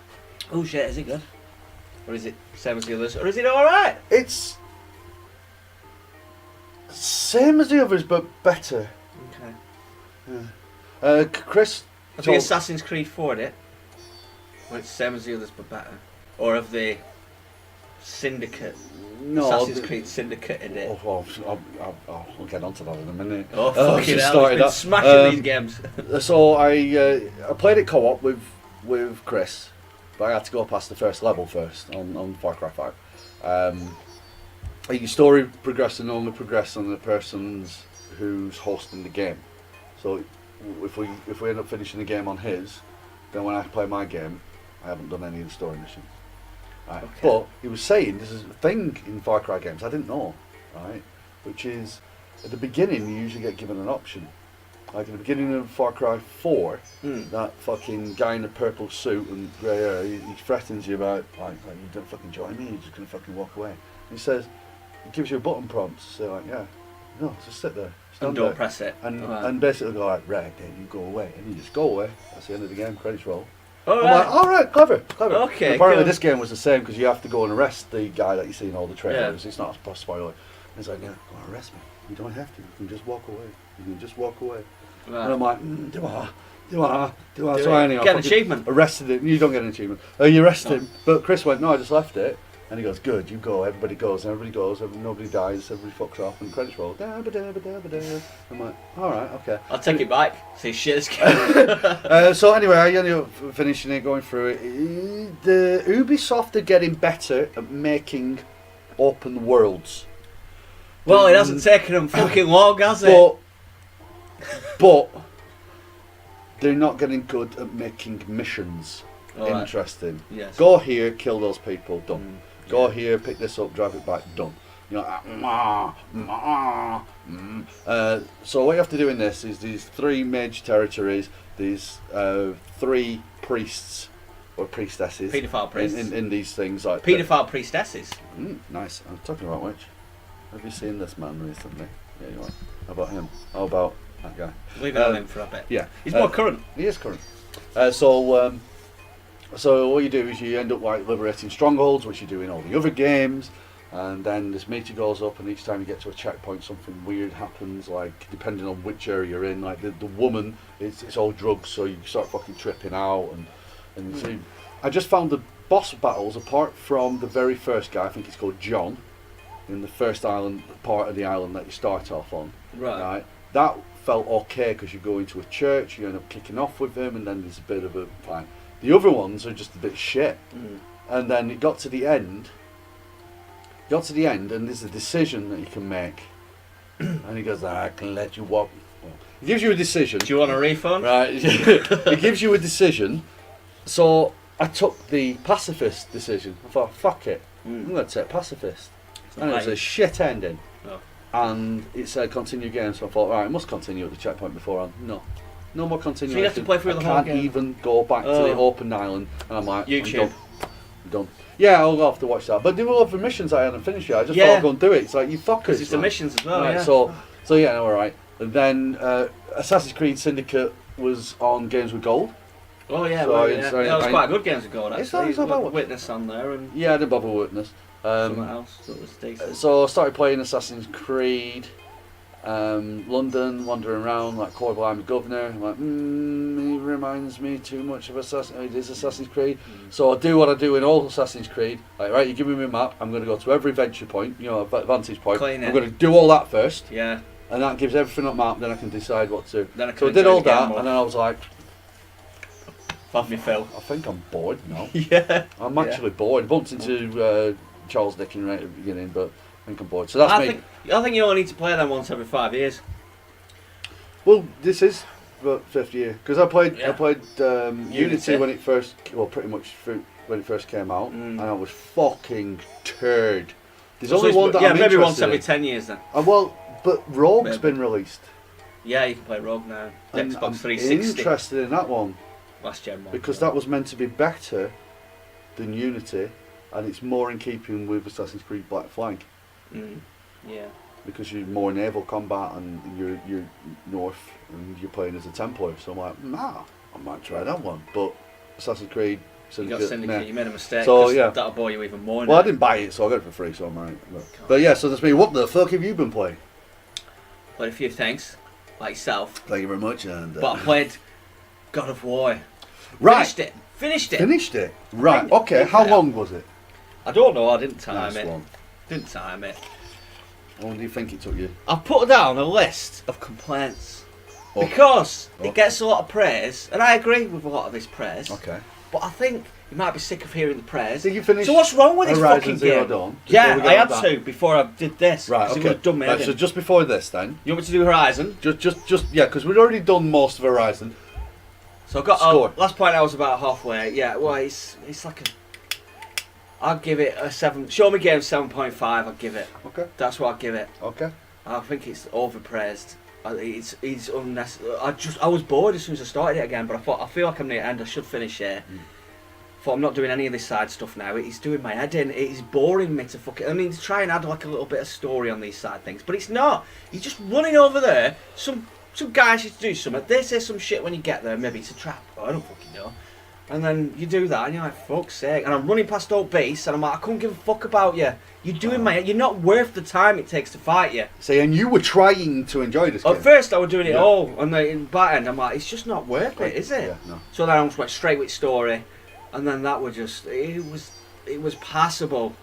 Oh shit, is it good? Or is it same as the others? Or is it alright? It's same as the others, but better. Okay. Yeah. Chris... Have the Assassin's Creed 4'd it? Or it's same as the others, but better? Or have the Syndicate... No, Assassin's Creed Syndicate in it. I'll get onto that in a minute. Oh, fucking hell, he's been smashing these games. So I played it co-op with Chris, but I had to go past the first level first on Far Cry 5. Your story progresses only progress on the person's who's hosting the game. So if we end up finishing the game on his, then when I play my game, I haven't done any of the story missions. Right. Okay. But he was saying this is a thing in Far Cry games I didn't know, right? Which is at the beginning you usually get given an option. Like in the beginning of Far Cry 4, that fucking guy in the purple suit and grey hair, he threatens you about like you don't fucking join me, you're just gonna fucking walk away. And he says, he gives you a button prompt, so like no, just sit there. And don't press it. And basically go like, right, then you go away, and you just go away. That's the end of the game. Credits roll. All right, clever. Okay. And apparently, this game was the same because you have to go and arrest the guy that you see in all the trailers. Yeah. It's not a spoiler. It's like, yeah, go and arrest me. You don't have to. You can just walk away. Right. And I'm like, do I? So I get an achievement. Arrested him. You don't get an achievement. You arrest him. But Chris went, no, I just left it. And he goes, good, you go. Everybody goes. Nobody dies. Everybody fucks off. And credits roll. I'm like, all right, okay. I'll take it back. See shit is going. So anyway, I ended up finishing it, going through it. The Ubisoft are getting better at making open worlds. Well, it hasn't taken them fucking long, has it? But they're not getting good at making missions interesting. Yes. Go here, kill those people, done. Go here, pick this up, drive it back, done. You know, so what you have to do in this is these 3 major territories, these 3 priests or priestesses. Paedophile priests. In these things like paedophile priestesses. Nice. I'm talking about which. Have you seen this man recently? Yeah, you are. How about him? How about that guy? Leave it on him for a bit. Yeah. He's more current. He is current. So what you do is you end up like liberating strongholds, which you do in all the other games, and then this meter goes up, and each time you get to a checkpoint, something weird happens. Like depending on which area you're in, like the woman, it's all drugs, so you start fucking tripping out, and so I just found the boss battles, apart from the very first guy, I think it's called John, in the first island part of the island that you start off on. Right. That felt okay because you go into a church, you end up kicking off with him, and then there's a bit of a fight. The other ones are just a bit shit. And then it got to the end. And there's a decision that you can make. And he goes, I can let you walk. Well, he gives you a decision. Do you want a refund? Right. He gives you a decision. So I took the pacifist decision. I thought, fuck it. I'm going to take pacifist. And it was a shit ending. No. And it said continue game, so I thought, right, it must continue at the checkpoint beforehand. No more continuation. So you have to play through the whole game? I can't even go back to the open island. And I'm like, YouTube. I'm done. Yeah, I'll have to watch that. But there were other missions I hadn't finished yet. I just thought I'd go and do it. It's like, you fuckers. Because it's the missions as well, right, yeah. So yeah, alright. And then Assassin's Creed Syndicate was on Games with Gold. Oh yeah, So that was quite a good Games of Gold actually. It's not bad. Witness on there and yeah, I didn't bother with Witness. something else that was decent. So I started playing Assassin's Creed, London, wandering around like Corby, I'm the governor. I'm like, he reminds me too much of Assassin's Creed. So I do what I do in all Assassin's Creed. Like, right, you give me my map, I'm going to go to every venture point, vantage point. Clean it. I'm going to do all that first. Yeah. And that gives everything on map, then I can decide what to do. So I did all that, and then I was like, have me fill. I think I'm bored now. Yeah. I'm actually bored. Bumped into Charles Dickens right at the beginning, but I think I'm bored. So that's me. I think you only need to play them once every 5 years. Well, this is about 5th year because I played Unity when it first, pretty much when it first came out, and I was fucking turd. There's only one that I'm maybe interested once every in. 10 years then. But Rogue's been released. Yeah, you can play Rogue now. And Xbox I'm 360. interested in that one Last gen one. because that was meant to be better than Unity, and it's more in keeping with Assassin's Creed Black Flag. Yeah. Because you're more naval combat and you're north and you're playing as a Templar. So I'm like, I might try that one. But Assassin's Creed Syndicate, You got Syndicate, you made a mistake. So yeah, that'll bore you even more. Well, I didn't buy it, so I got it for free. So I'm alright. But yeah, so that's me. What the fuck have you been playing? Played a few things, like yourself. Thank you very much. And but I played God of War. Right. Finished it. Right. Okay. How long was it? I don't know. I didn't time Nice it. one. Didn't time it. How long do you think it took you? I've put down a list of complaints because it gets a lot of praise, and I agree with a lot of this praise. Okay. But I think you might be sick of hearing the praise. Did you finish? So what's wrong with this Horizon fucking Zero game? Dawn? Yeah, I had to before I did this. Right. It Okay. would have done me Right, in. so just before this, then. You want me to do Horizon? Just yeah, because we'd already done most of Horizon. So I got Score. last point. I was about halfway. Yeah. Well, it's like a. I'd give it a 7. Show me game 7.5. I'd give it. Okay. That's what I'd give it. Okay. I think it's overpraised. It's unnecessary. I was bored as soon as I started it again, but I feel like I'm near the end. I should finish here. Thought I'm not doing any of this side stuff now. It's doing my head in. It's boring me to fuck it. I mean, to try and add like a little bit of story on these side things, but it's not. You're just running over there. Some guys should do something. They say some shit when you get there. Maybe it's a trap. Oh, I don't fucking know. And then you do that, and you're like, fuck's sake. And I'm running past old base, and I'm like, I couldn't give a fuck about you. You're doing you're not worth the time it takes to fight you. See, and you were trying to enjoy this game. At first, I was doing it all, and then in back end, I'm like, it's just not worth it, is it? Yeah, no. So then I just went straight with story, and then that was just, it was passable.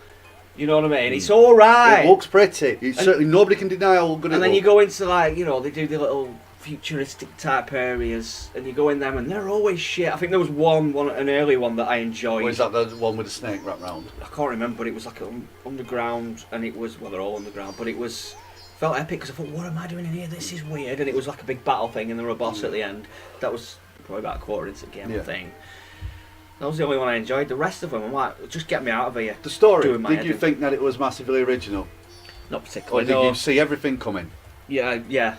You know what I mean? It's all right. It looks pretty. It's certainly nobody can deny how good it looks. And then you go into like, they do the little futuristic type areas, and you go in them, and they're always shit. I think there was an early one that I enjoyed. Or is that the one with the snake wrapped round? I can't remember, but it was like underground, and it was, well, they're all underground, but it felt epic because I thought, what am I doing in here? This is weird. And it was like a big battle thing, and there were a boss at the end. That was probably about a quarter into the game, I think. That was the only one I enjoyed. The rest of them, I'm like, just get me out of here. The story, did you think that it was massively original? Not particularly. Or did you see everything coming? Yeah.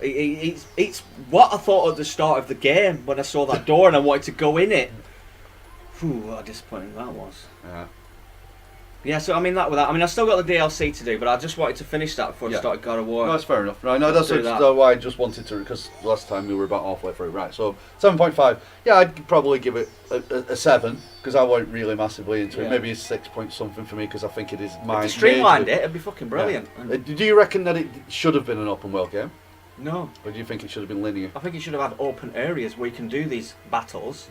It's what I thought at the start of the game when I saw that door and I wanted to go in it. Whew, what a disappointing that was. Yeah, so I mean I still got the DLC to do, but I just wanted to finish that before I started God of War. No, that's fair enough. Right, no, that's why I just wanted to, because last time we were about halfway through. Right, so 7.5. Yeah, I'd probably give it a 7 because I wasn't really massively into it. Maybe a 6 point something for me because I think it is mine. If they streamlined it, it'd be fucking brilliant. Yeah. Do you reckon that it should have been an open world game? No. Or do you think it should have been linear? I think it should have had open areas where you can do these battles.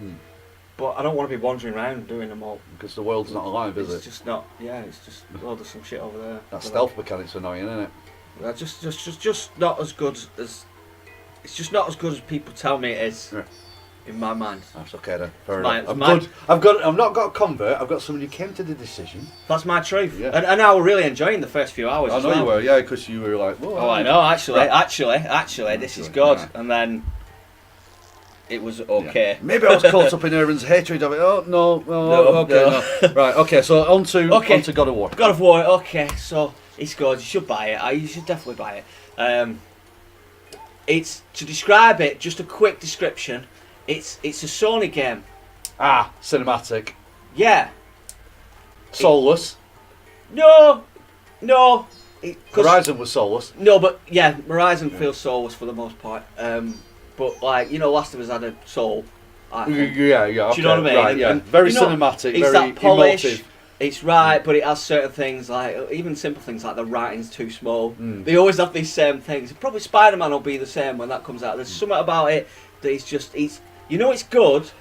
But I don't want to be wandering around doing them all. Because the world's not alive, is it? It's just not. Yeah, it's just there's some shit over there. That stealth mechanic's annoying, isn't it? Just not as good as. It's just not as good as people tell me it is. Yeah. in my mind. That's okay then. Fair Mine- enough. I'm mine- good. I've not got a convert. I've got someone who came to the decision. That's my truth. Yeah. And I was really enjoying the first few hours. I as know well. you were, yeah, because you were like, whoa. Oh, I know. Actually, Right. actually, this is good. Right. And then it was okay. Yeah. Maybe I was caught up in Aaron's hatred of it. Oh no, no. Right, okay. So on to God of War. God of War. Okay, so it's good. You should buy it. You should definitely buy it. It's to describe it. Just a quick description. It's a Sony game. Cinematic. Yeah. Soulless. No. 'Cause- Horizon was soulless. No, but yeah, Horizon feels soulless for the most part. But like Last of Us had a soul. I think. Yeah. Do you know what I mean? Right, yeah. Very cinematic, It's very that polish. emotive. It's right, but it has certain things like even simple things like the writing's too small. Mm. They always have these same things. Probably Spider-Man will be the same when that comes out. There's something about it that it's it's good,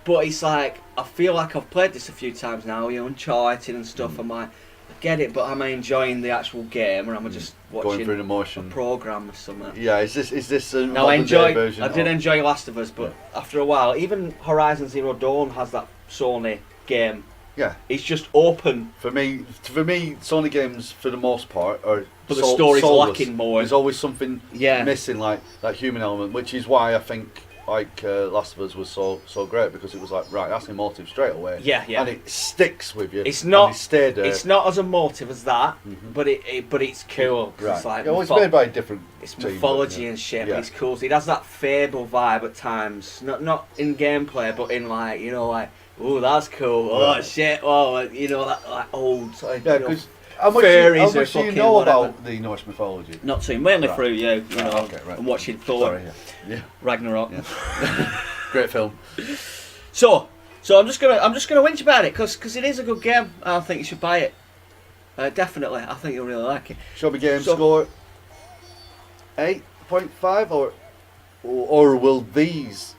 but it's like I feel like I've played this a few times now. Uncharted and stuff. I'm like, I get it, but am I enjoying the actual game, or am I just watching Going through an a emotion. program or something? Yeah, is this a Now I modern day version? I did enjoy Last of Us, but after a while, even Horizon Zero Dawn has that Sony game. Yeah. It's just open, For me, Sony games for the most part are. but the story's soulless. lacking more. There's always something Yeah. missing, like that human element, which is why I think Last of Us was so great, because it was like, right, that's emotive straight away. Yeah. And it sticks with you. It's not. And it stayed there. It's not as emotive as that, Mhm. but it's cool. 'Cause Right. It's like it's made by a different. it's team, but, mythology yeah. and shit. Yeah. But it's cool. So it has that Fable vibe at times. Not in gameplay, but in like oh, that's cool. Oh Right. shit. Oh, that like old. Yeah, because how much fairies do or you fucking know whatever. about the Norse mythology? Not too mainly Right. through you Right, know, okay, right. and watching Thor, Sorry, yeah. Ragnarok. Yeah. Great film. So I'm just gonna whinge about it because it is a good game. I think you should buy it. Definitely, I think you'll really like it. Shall we game So- score 8.5 or will these?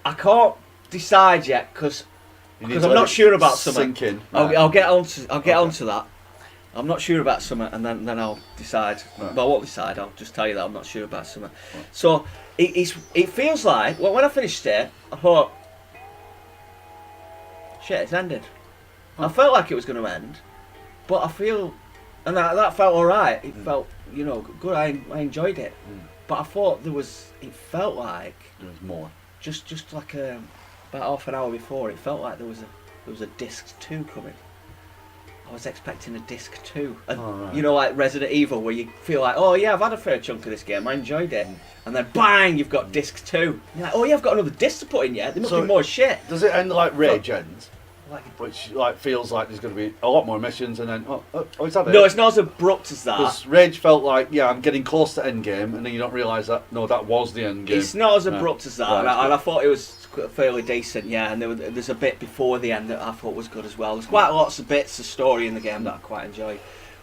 I can't decide yet because You need I'm to let not it sure about something. Sink in. I'll get onto Okay. onto that. I'm not sure about something, and then I'll decide. Right. But I won't decide. I'll just tell you that I'm not sure about something. Right. So it feels like when I finished it, I thought, shit, it's ended. I felt like it was going to end, but I feel, and that felt alright. It felt good. I enjoyed it, but I thought it felt like There's more. just like about half an hour before, it felt like there was a disc 2 coming. I was expecting a disc 2, and Oh, right. like Resident Evil, where you feel like, oh yeah, I've had a fair chunk of this game, I enjoyed it, and then bang, you've got disc 2. You're like, oh yeah, I've got another disc to put in yet. There must So- be more shit. Does it end like Rage ends? Like, Which feels like there's going to be a lot more missions, and then is that it? no, it's not as abrupt as that. Because Rage felt like, I'm getting close to endgame, and then you don't realise that that was the endgame. It's not as Right. abrupt as that, Right, and, that's I, good. and I thought it was fairly decent, yeah. And there's a bit before the end that I thought was good as well. There's quite lots of bits of story in the game that I quite enjoyed,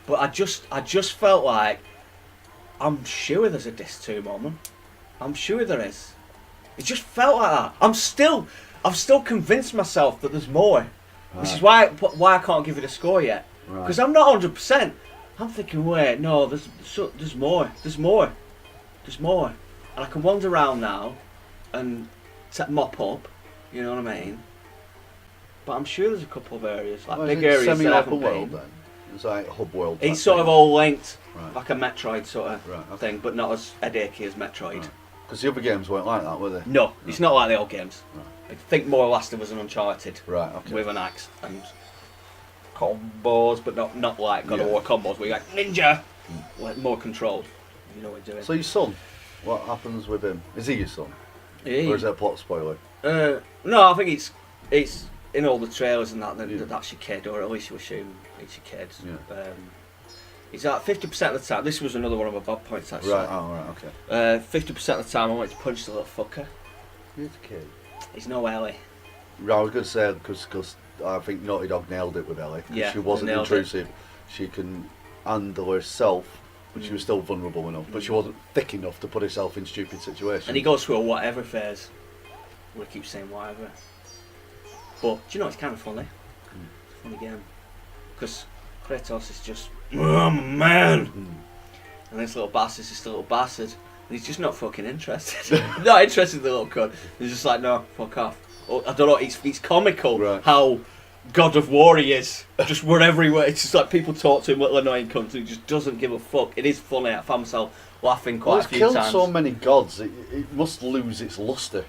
but I just felt like I'm sure there's a disc 2 moment. I'm sure there is. It just felt like that. I've still convinced myself that there's more, which is why I can't give it a score yet. Right. Because I'm not 100%. I'm thinking, wait, no, there's more. There's more. There's more. And I can wander around now and mop up, you know what I mean? But I'm sure there's a couple of areas, like big areas that I haven't semi-open world been. then. It's like hub world. It's type sort thing. of all linked, Right. like a Metroid sort of Right, okay. thing, but not as headachy as Metroid. Right. Because the other games weren't like that, were they? No, it's not like the old games. Right. I think more Last of Us and Uncharted Right. Okay. with an axe and combos, but not like God of Yeah. War combos where you're like ninja, like more controlled. You know what you're doing. So your son, what happens with him? Is he your son, or is it a plot spoiler? No, I think it's in all the trailers and that Yeah. that's your kid, or at least you assume it's your kid. Yeah. It's at 50% of the time. This was another one of my bad points actually. Right. Oh, right. Okay. 50% of the time I wanted to punch the little fucker. Who's the kid? He's no Ellie. I was going to say because I think Naughty Dog nailed it with Ellie. 'Cause Yeah, she wasn't they nailed it. intrusive. She can handle herself, but she was still vulnerable enough. But she wasn't thick enough to put herself in stupid situations. And he goes through a whatever phase. We keep saying whatever. But do you know it's kind of funny? It's a funny game. Because Kratos is just, oh man! Mm. And this little bastard's just a little bastard. he's just not fucking interested. Not interested in the little cunt. He's just like, no, fuck off. Or, I don't know, it's comical how God of War he is. Just wherever he went, it's just like people talk to him, little annoying cunts, and he just doesn't give a fuck. It is funny, I found myself laughing quite a few times. It's killed so many gods, it must lose its lustre.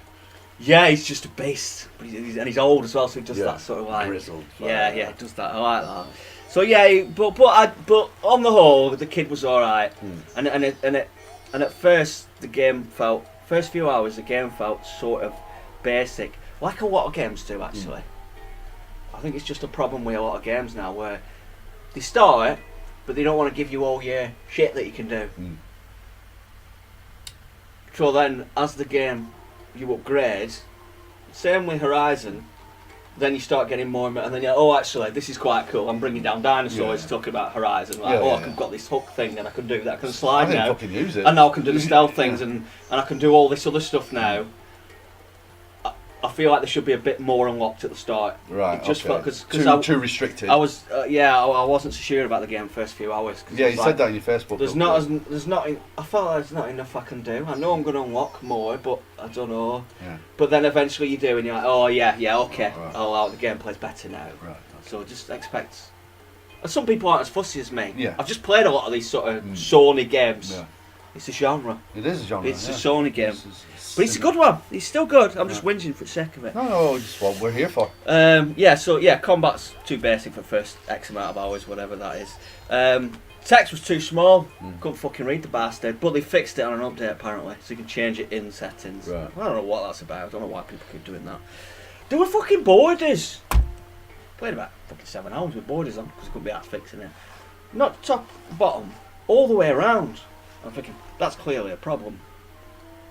Yeah, he's just a beast. But he's old as well, so he does that sort of like... Grizzled. Yeah, he does that, I like that. So yeah, but on the whole, the kid was alright. And at first, first few hours, the game felt sort of basic. Like a lot of games do, actually. I think it's just a problem with a lot of games now, where they start it, but they don't want to give you all your shit that you can do. So then, as the game, you upgrade, same with Horizon, then you start getting more and then you're like, actually, this is quite cool, I'm bringing down dinosaurs, talking about Horizon, like, I've got this hook thing and I can do that, I can slide now, fucking use it. And now I can do the stealth things and I can do all this other stuff now. I feel like there should be a bit more unlocked at the start. Right, it just felt, cause too restricted. I was, I wasn't so sure about the game first few hours. Yeah, you said that in your Facebook. I felt like there's not enough I can do. I know I'm going to unlock more, but I don't know. Yeah. But then eventually you do, and you're like, oh yeah, okay. Right. Oh, the gameplay's better now. Right. So just expect. And some people aren't as fussy as me. Yeah. I've just played a lot of these sort of Sony games. Yeah. It's a genre. It is a genre. It's a Sony game. But it's a good one. It's still good. I'm just whinging for the sake of it. No, it's what we're here for. Combat's too basic for the first X amount of hours, whatever that is. Text was too small. Couldn't fucking read the bastard. But they fixed it on an update apparently, so you can change it in settings. Right. I don't know what that's about. I don't know why people keep doing that. There were fucking borders. Played about fucking 7 hours with borders on because I couldn't be asked fixing it. Not top, bottom, all the way around. I'm thinking that's clearly a problem.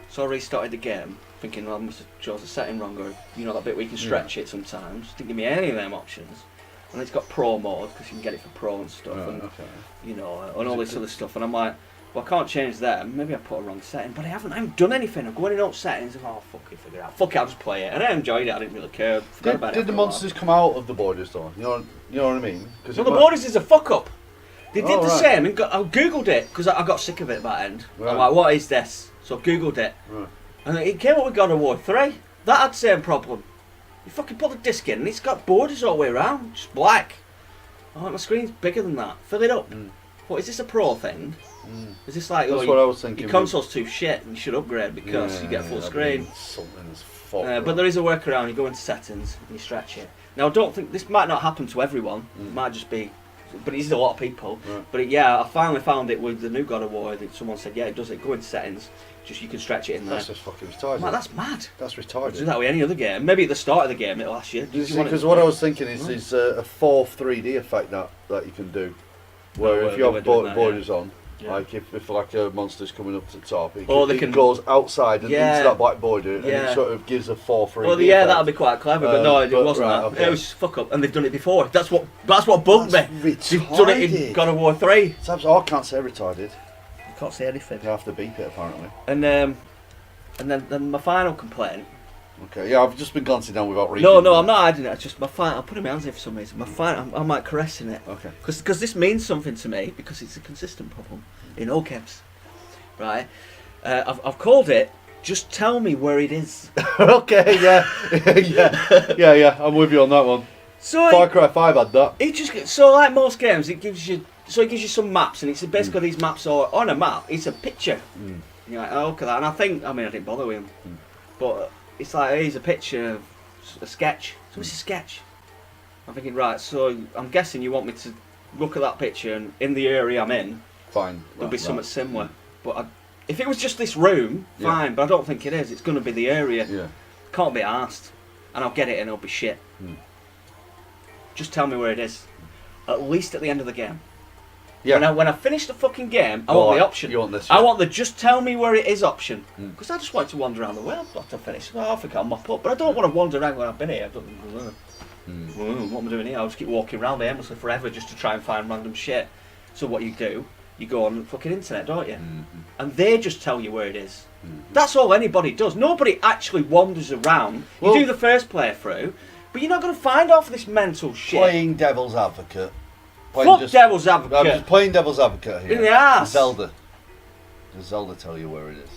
So I restarted the game, thinking I must have chose the setting wrong, or that bit where you can stretch it sometimes. Didn't give me any of them options. And it's got pro mode because you can get it for pro and stuff, and all this other stuff. And I'm like, well, I can't change them. Maybe I put a wrong setting, but I haven't done anything. I'm going in all settings and fuck it, figure it out. Fuck it, I'll just play it. And I enjoyed it. I didn't really care. Did the monsters come out of the borders though? You know what I mean? Well, the borders is a fuck up. They did the same. And I googled it because I got sick of it by the end. Right. I'm like, what is this? So I googled it, and it came up with God of War 3. That had the same problem. You fucking put the disc in, and it's got borders all the way around, just black. Oh, my screen's bigger than that. Fill it up. What is this, a pro thing? Is this like, that's what I was thinking. Your console's too shit, and you should upgrade because you get a full screen. But there is a workaround. You go into settings and you stretch it. Now I don't think this might not happen to everyone. It might just be. But it is a lot of people. Right. But I finally found it with the new God of War. That someone said, it does it. Go into settings, just you can stretch it in there. That's just fucking retarded. Man, that's mad. That's retarded. Do that with any other game. Maybe at the start of the game it'll ask you. Because what I was thinking is a 4th 3D effect that you can do, where if you have borders on, like if like a monster's coming up to the top, it goes outside and into that black border, and it sort of gives a 4 3D. Well, that'll be quite clever, but no, it wasn't that. Okay. It was fuck up, and they've done it before. That's what bugged me. Retarded. They've done it in God of War 3. I can't say retarded. You can't say anything. You have to beep it apparently. And then my final complaint. Okay, yeah, I've just been glancing down without reading. No, I'm not hiding it. It's just I'm putting my hands in for some reason. I'm like caressing it. Okay. Because this means something to me, because it's a consistent problem in all games, right? I've called it. Just tell me where it is. Okay, yeah. I'm with you on that one. So FarCry 5 had that. So like most games, it gives you some maps, and it's basically these maps are on a map. It's a picture. And you're like, oh, look at that. And I didn't bother with him, but. It's like, here's a picture of a sketch. So it's a sketch. I'm thinking, right, so I'm guessing you want me to look at that picture and in the area I'm in, there'll be something similar. But if it was just this room, fine, but I don't think it is. It's going to be the area. Yeah. Can't be arsed. And I'll get it and it'll be shit. Just tell me where it is. At least at the end of the game. Yeah. When I finish the fucking game, I want the option. You want this? I want the just tell me where it is option. Because I just want to wander around the world after I finish. Well, I think I'll mop up. But I don't want to wander around when I've been here. What am I doing here? I'll just keep walking around aimlessly forever just to try and find random shit. So what you do, you go on the fucking internet, don't you? And they just tell you where it is. That's all anybody does. Nobody actually wanders around. You do the first playthrough, but you're not going to find off this mental shit. Playing devil's advocate. Fuck devil's advocate. I'm just playing devil's advocate here. In the ass. Zelda. Does Zelda tell you where it is?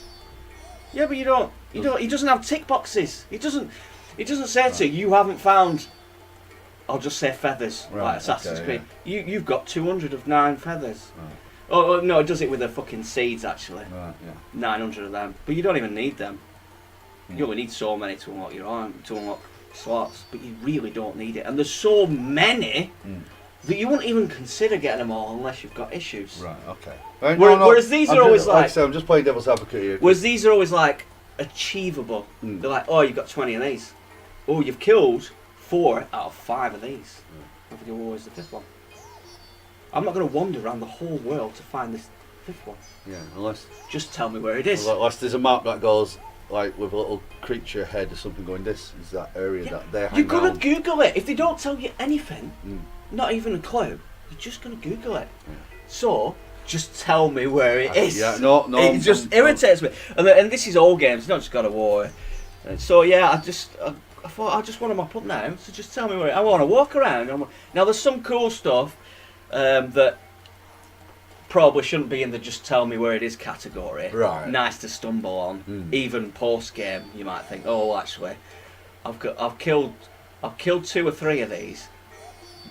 Yeah, but you don't. He doesn't have tick boxes. He doesn't say to you haven't found. I'll just say feathers, like Assassin's Creed. Yeah. You've got 200 of 9 feathers. Right. Oh no, it does it with the fucking seeds actually. Right, yeah. 900 of them, but you don't even need them. You only need so many to unlock your arm, to unlock slots, but you really don't need it. And there's so many that you wouldn't even consider getting them all unless you've got issues. Right. Okay. Whereas these are always like I said, I'm just playing devil's advocate here. Whereas these are always like achievable. They're like, oh, you've got 20 of these. Oh, you've killed 4 out of 5 of these. I think always the 5th one. I'm not going to wander around the whole world to find this 5th one. Yeah, unless... Just tell me where it is. Unless there's a map that goes, like, with a little creature head or something going, this is that area that they're hanging You're going to Google it. If they don't tell you anything, not even a clue, you're just going to Google it. Yeah. So, just tell me where it is. Yeah, no. It just irritates me. And this is all games, not just God of War. So, yeah, I thought I just want them up now, so just tell me where it is. I want to walk around. Now, there's some cool stuff that probably shouldn't be in the just tell me where it is category. Right. Nice to stumble on. Even post game, you might think, oh, actually, I've killed 2 or 3 of these,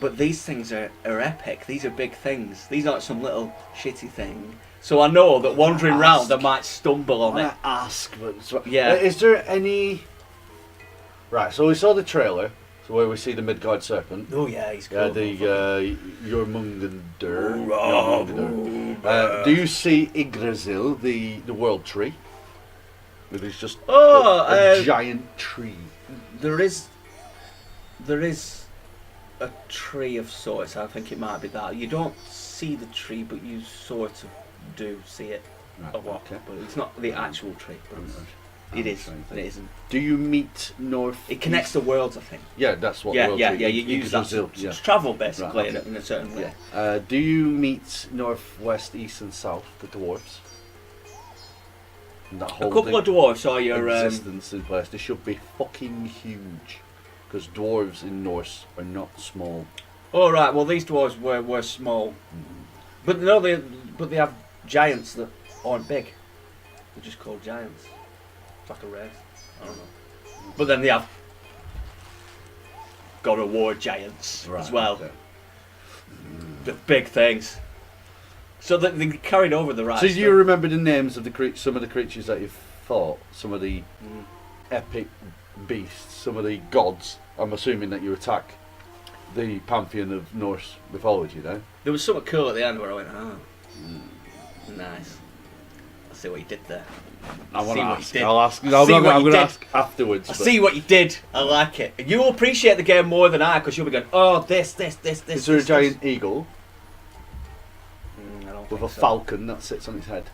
but these things are epic. These are big things. These aren't some little shitty thing. So I know that wandering around, I might stumble on it. But is there any? Right. So we saw the trailer. So where we see the Midgard serpent. Oh yeah, he's cool. The Jormungandr. Do you see Yggdrasil, the world tree? It is just a giant tree. There is a tree of sorts. I think it might be that. You don't see the tree, but you sort of do see it a lot. Okay. But it's not the actual tree. But it is, and it isn't. Do you meet north? It connects the worlds, I think. Yeah, that's what. Yeah. You use that to travel basically in a certain way. Yeah. Do you meet north, west, east, and south the dwarves? A couple of dwarves are your existence in place. They should be fucking huge, because dwarves in Norse are not small. Oh right, well these dwarves were small, but no, they have giants that aren't big. They're just called giants. It's like a race. I don't know. But then they have God of War giants as well. Okay. The big things. So they carried over the right. So do you remember the names of some of the creatures that you've fought? Some of the epic beasts, some of the gods. I'm assuming that you attack the pantheon of Norse mythology, though. There was something cool at the end where I went, nice. I see what you did there. I'll ask. I'm going to ask afterwards. I see what you did. I like it. You'll appreciate the game more than I, because you'll be going, oh, this. Is there a giant eagle with a falcon that sits on its head?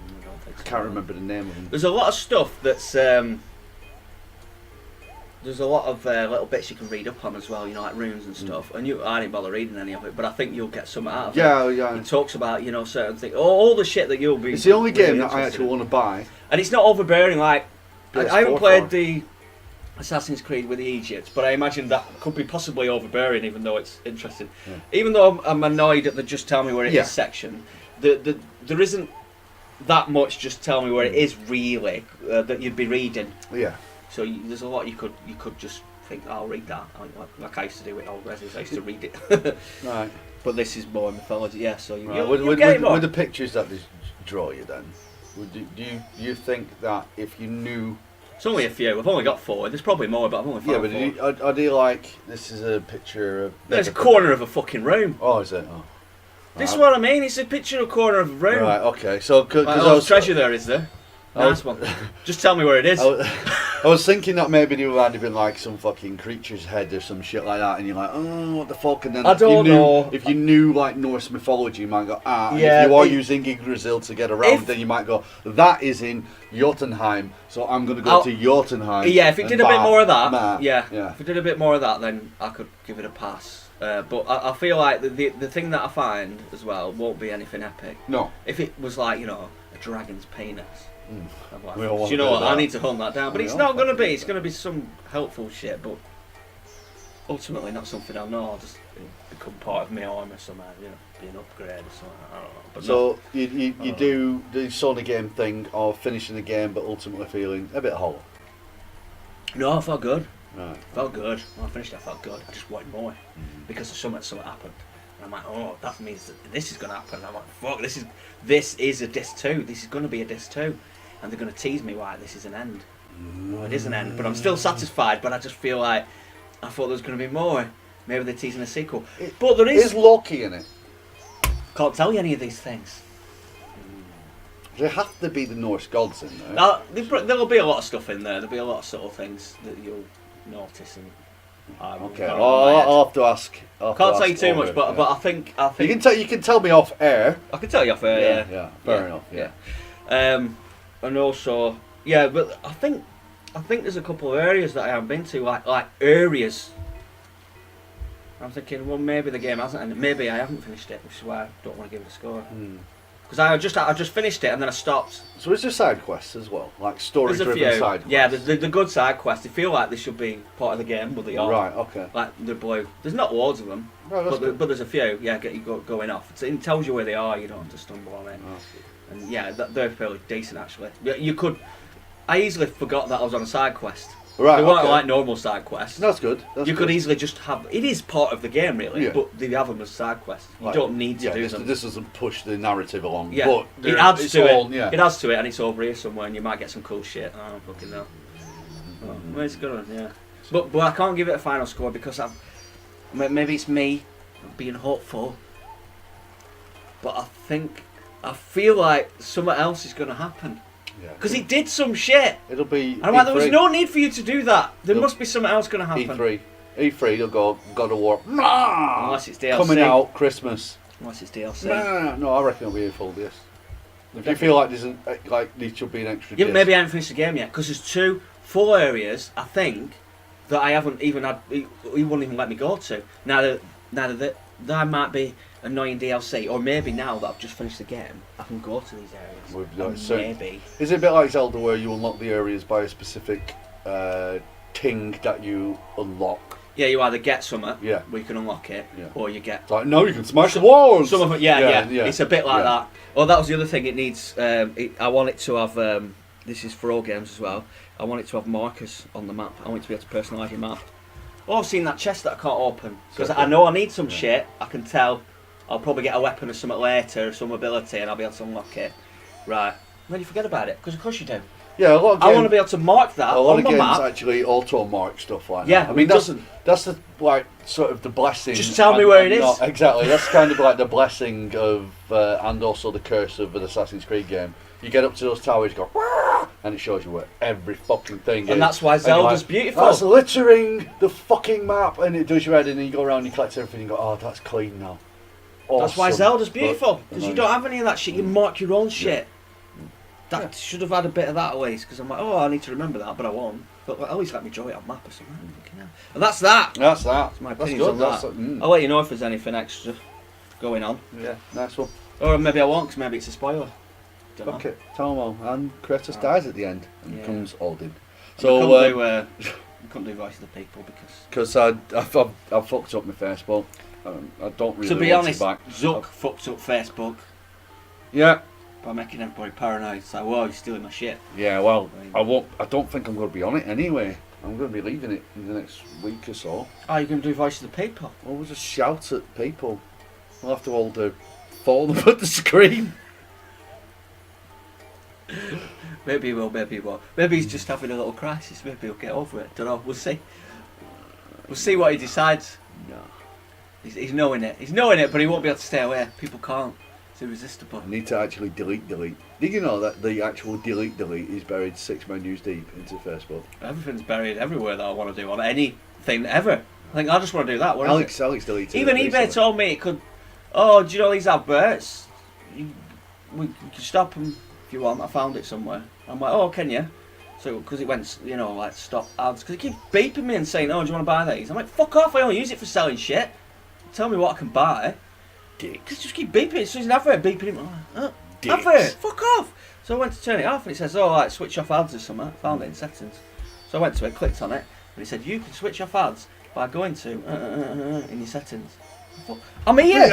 I don't think so. I can't remember the name of them. There's a lot of stuff that's there's a lot of little bits you can read up on as well, you know, like runes and stuff. And I didn't bother reading any of it, but I think you'll get some out of it. Yeah. It talks about, you know, certain things, all the shit that you'll be. It's the only game that I actually want to buy. And it's not overbearing. Like I haven't played the Assassin's Creed with the Egypt, but I imagine that could be possibly overbearing, even though it's interesting. Yeah. Even though I'm annoyed at the just tell me where it is section, there isn't that much just tell me where it is really that you'd be reading. Yeah. So there's a lot you could just think, I'll read that. Like I used to do with old Resis, I used to read it. Right. But this is more mythology, yeah. So with the pictures that they draw you, then, do you think that if you knew? It's only a few. I've only got 4. There's probably more, but I've only found 4. Yeah, but are they like, this is a picture of? There's a corner of a fucking room. Oh, is it? Oh. This is what I mean. It's a picture of a corner of a room. Right. Okay. So there's treasure there, is there? Nice one. Just tell me where it is. I was thinking that maybe there would have been like some fucking creature's head or some shit like that, and you're like, oh, what the fuck? And then I don't know. If you knew like Norse mythology, you might go, and if you are using Yggdrasil to get around, then you might go, that is in Jotunheim, so I'm going to go to Jotunheim. Yeah, if it did a bit more of that, if it did a bit more of that, then I could give it a pass. But I feel like the thing that I find as well won't be anything epic. No. If it was like, you know, a dragon's penis. Like, you know what? I need to hunt that down, but it's not going to be. It's going to be some helpful shit. But ultimately not something I'll know. I'll just become part of my army somehow, you know, be an upgrade or something. I don't know. But so you do the Sony game thing of finishing the game, but ultimately feeling a bit hollow. No, I felt good. Right. Felt good. When I finished it, I felt good. I just wanted more because of something happened. And I'm like, oh, that means that this is going to happen. And I'm like, fuck, this is a disc 2. This is going to be a disc 2. And they're going to tease me why this is an end. Well, it is an end, but I'm still satisfied. But I just feel like I thought there was going to be more. Maybe they're teasing a sequel. But there is Loki in it. Can't tell you any of these things. There have to be the Norse gods in there. There'll be a lot of stuff in there. There'll be a lot of subtle things that you'll notice. And okay, I'll have to ask. Can't tell you too much, but I think you can tell me off air. I can tell you off air. Yeah, fair enough. Yeah. And also, yeah, but I think there's a couple of areas that I haven't been to, like areas. I'm thinking, well, maybe the game hasn't, and maybe I haven't finished it, which is why I don't want to give it a score. Because I just finished it and then I stopped. So is there side quests as well, like story-driven side quests? Yeah, the good side quests. They feel like they should be part of the game, but they are. Right. Okay. Like the blue. There's not loads of them, but there's a few. Yeah, get you going off. It tells you where they are. You don't have to stumble on it. And yeah, they're fairly decent actually. You could. I easily forgot that I was on a side quest. Right. They weren't like normal side quests. That's good. You could easily just have. It is part of the game really, but they have them as side quests. You don't need to do them. This doesn't push the narrative along. Yeah, but it adds to it. Yeah. It adds to it, and it's over here somewhere, and you might get some cool shit. I don't fucking know. Well, it's good, yeah. But I can't give it a final score because maybe it's me being hopeful. But I feel like something else is going to happen. Because he did some shit. It'll be. And I'm like, there was no need for you to do that. There must be something else going to happen. E3, they'll go God of War. Unless it's DLC. Coming out Christmas. Unless it's DLC. No, I reckon it'll be a full disc. If you feel like there should be an extra disc. Maybe I haven't finished the game yet. Because there's 2 full areas, I think, that I haven't even had. He wouldn't even let me go to. Neither that might be annoying DLC, or maybe now that I've just finished the game, I can go to these areas. Maybe. Is it a bit like Zelda where you unlock the areas by a specific thing that you unlock? Yeah, you either get something where you can unlock it, or you get. Like, no, you can smash the walls! Some of it, yeah. It's a bit like that. Oh, that was the other thing it needs. I want it to have. This is for all games as well. I want it to have markers on the map. I want it to be able to personalise your map. Oh, I've seen that chest that I can't open. Because I know I need some shit. I can tell. I'll probably get a weapon or something later, or some ability, and I'll be able to unlock it. Right. Then you forget about it, because of course you do. Yeah, a lot of games, I want to be able to mark that a lot on of my games map. Actually auto-mark stuff like that. I mean, that's the, like, sort of the blessing. Just tell me where it is. Exactly. That's kind of like the blessing of, and also the curse of an Assassin's Creed game. You get up to those towers, you go, Wah! And it shows you where every fucking thing is. And that's why Zelda's beautiful. That's littering the fucking map, and it does your head, and then you go around and you collect everything and you go, oh, that's clean now. Awesome. That's why Zelda's beautiful, because you don't have any of that shit. You mark your own shit. That should have had a bit of that at least, because I'm like, oh, I need to remember that, but I won't. But at least let me draw it on map or something. And that's that. That's my opinions on that. I'll let you know if there's anything extra going on. Yeah, nice one. Or maybe I won't, because maybe it's a spoiler. Fuck it, tell them all. And Kratos dies at the end and becomes Odin. So we couldn't do Voice of the People because I fucked up my Facebook. I don't really. To be honest, back. Zuck fucked up Facebook. Yeah. By making everybody paranoid. So, whoa, you're stealing my shit. Yeah, well, I won't. I don't think I'm going to be on it anyway. I'm going to be leaving it in the next week or so. Oh, you're going to do Voice of the People? Well, we'll just shout at people. We'll have to hold the phone up at the screen. Maybe he will, maybe he won't. Maybe he's just having a little crisis. Maybe he'll get over it. Don't know. We'll see. We'll see what he decides. No. He's knowing it. He's knowing it, but he won't be able to stay away. People can't. It's irresistible. I need to actually delete. Did you know that the actual delete is buried 6 menus deep into Facebook? Everything's buried everywhere that I want to do on anything ever. I think I just want to do that. Alex deleted even it. eBay told me it could. Oh, do you know these adverts? We can stop them if you want. I found it somewhere. I'm like, oh, can you? So, because it went, like stop ads. Because it keeps beeping me and saying, oh, do you want to buy these? I'm like, fuck off, I only use it for selling shit. Tell me what I can buy. Because just keep beeping. It's an advert beeping him. Oh, advert, fuck off. So I went to turn it off and it says, oh, like switch off ads or something. I found it in settings. So I went to it, clicked on it, and it said, you can switch off ads by going to in your settings. I'm here.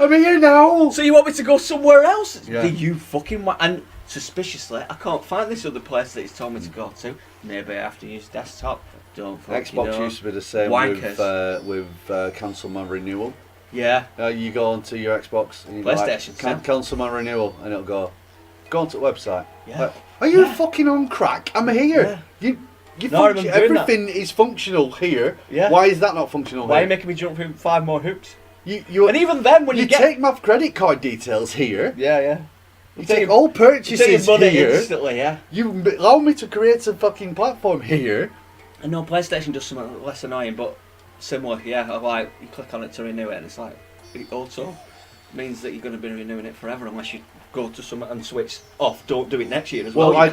I'm here now. So you want me to go somewhere else? Yeah. Do you fucking and suspiciously, I can't find this other place that he's told me to go to. Maybe I have to use desktop. Don't fucking Xbox know. used to be the same with cancel my renewal. Yeah. You go onto your Xbox and you PlayStation, go like, cancel my renewal, and it'll go onto the website. Yeah. Like, are you fucking on crack? I'm here. Yeah. Everything is functional here. Yeah. Why is that not functional Why are here? you making me jump through 5 more hoops? And even then, when you get take my credit card details here. Yeah. You take all purchases money here. instantly, yeah. You allow me to create a fucking platform here. I know PlayStation does something less annoying, but similar, yeah. Like, you click on it to renew it, and it's like, it also means that you're going to be renewing it forever unless you go to something and switch off. Don't do it next year as well. I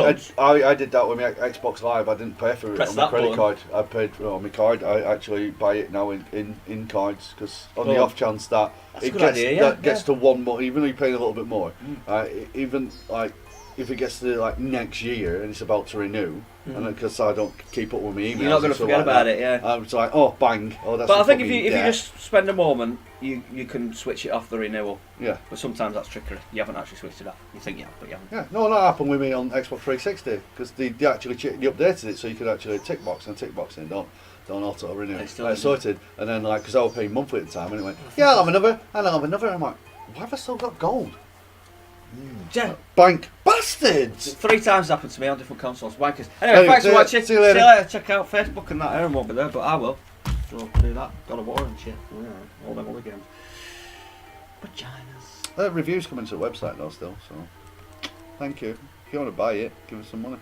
did that with my Xbox Live. I didn't pay for it Press on my credit button. card. I paid on my card. I actually buy it now in cards because on the off chance that That's a good idea, gets to one more, even though you're paying a little bit more, even like if it gets to like next year and it's about to renew, and because I don't keep up with my emails, you're not going to forget about it, yeah. I'm just like, oh bang, oh that's. But I think if you just spend a moment, you can switch it off the renewal. Yeah. But sometimes that's trickery. You haven't actually switched it off. You think you have, but you haven't. Yeah, no, that happened with me on Xbox 360 because they actually they updated it so you could actually tick box and don't auto renew. It's sorted, and then like because I was paying monthly at the time, and it went, yeah, I'll have another, and I'll have another. And I'm like, why have I still got gold? Yeah. Bank bastards! 3 times happened to me on different consoles. Wankers. Anyway, thanks for watching. See you later. Check out Facebook and that. Aaron won't be there, but I will. So do that. God of War and shit. Yeah, all them other games. Vaginas. Reviews coming to the website though still, so thank you. If you want to buy it, give us some money.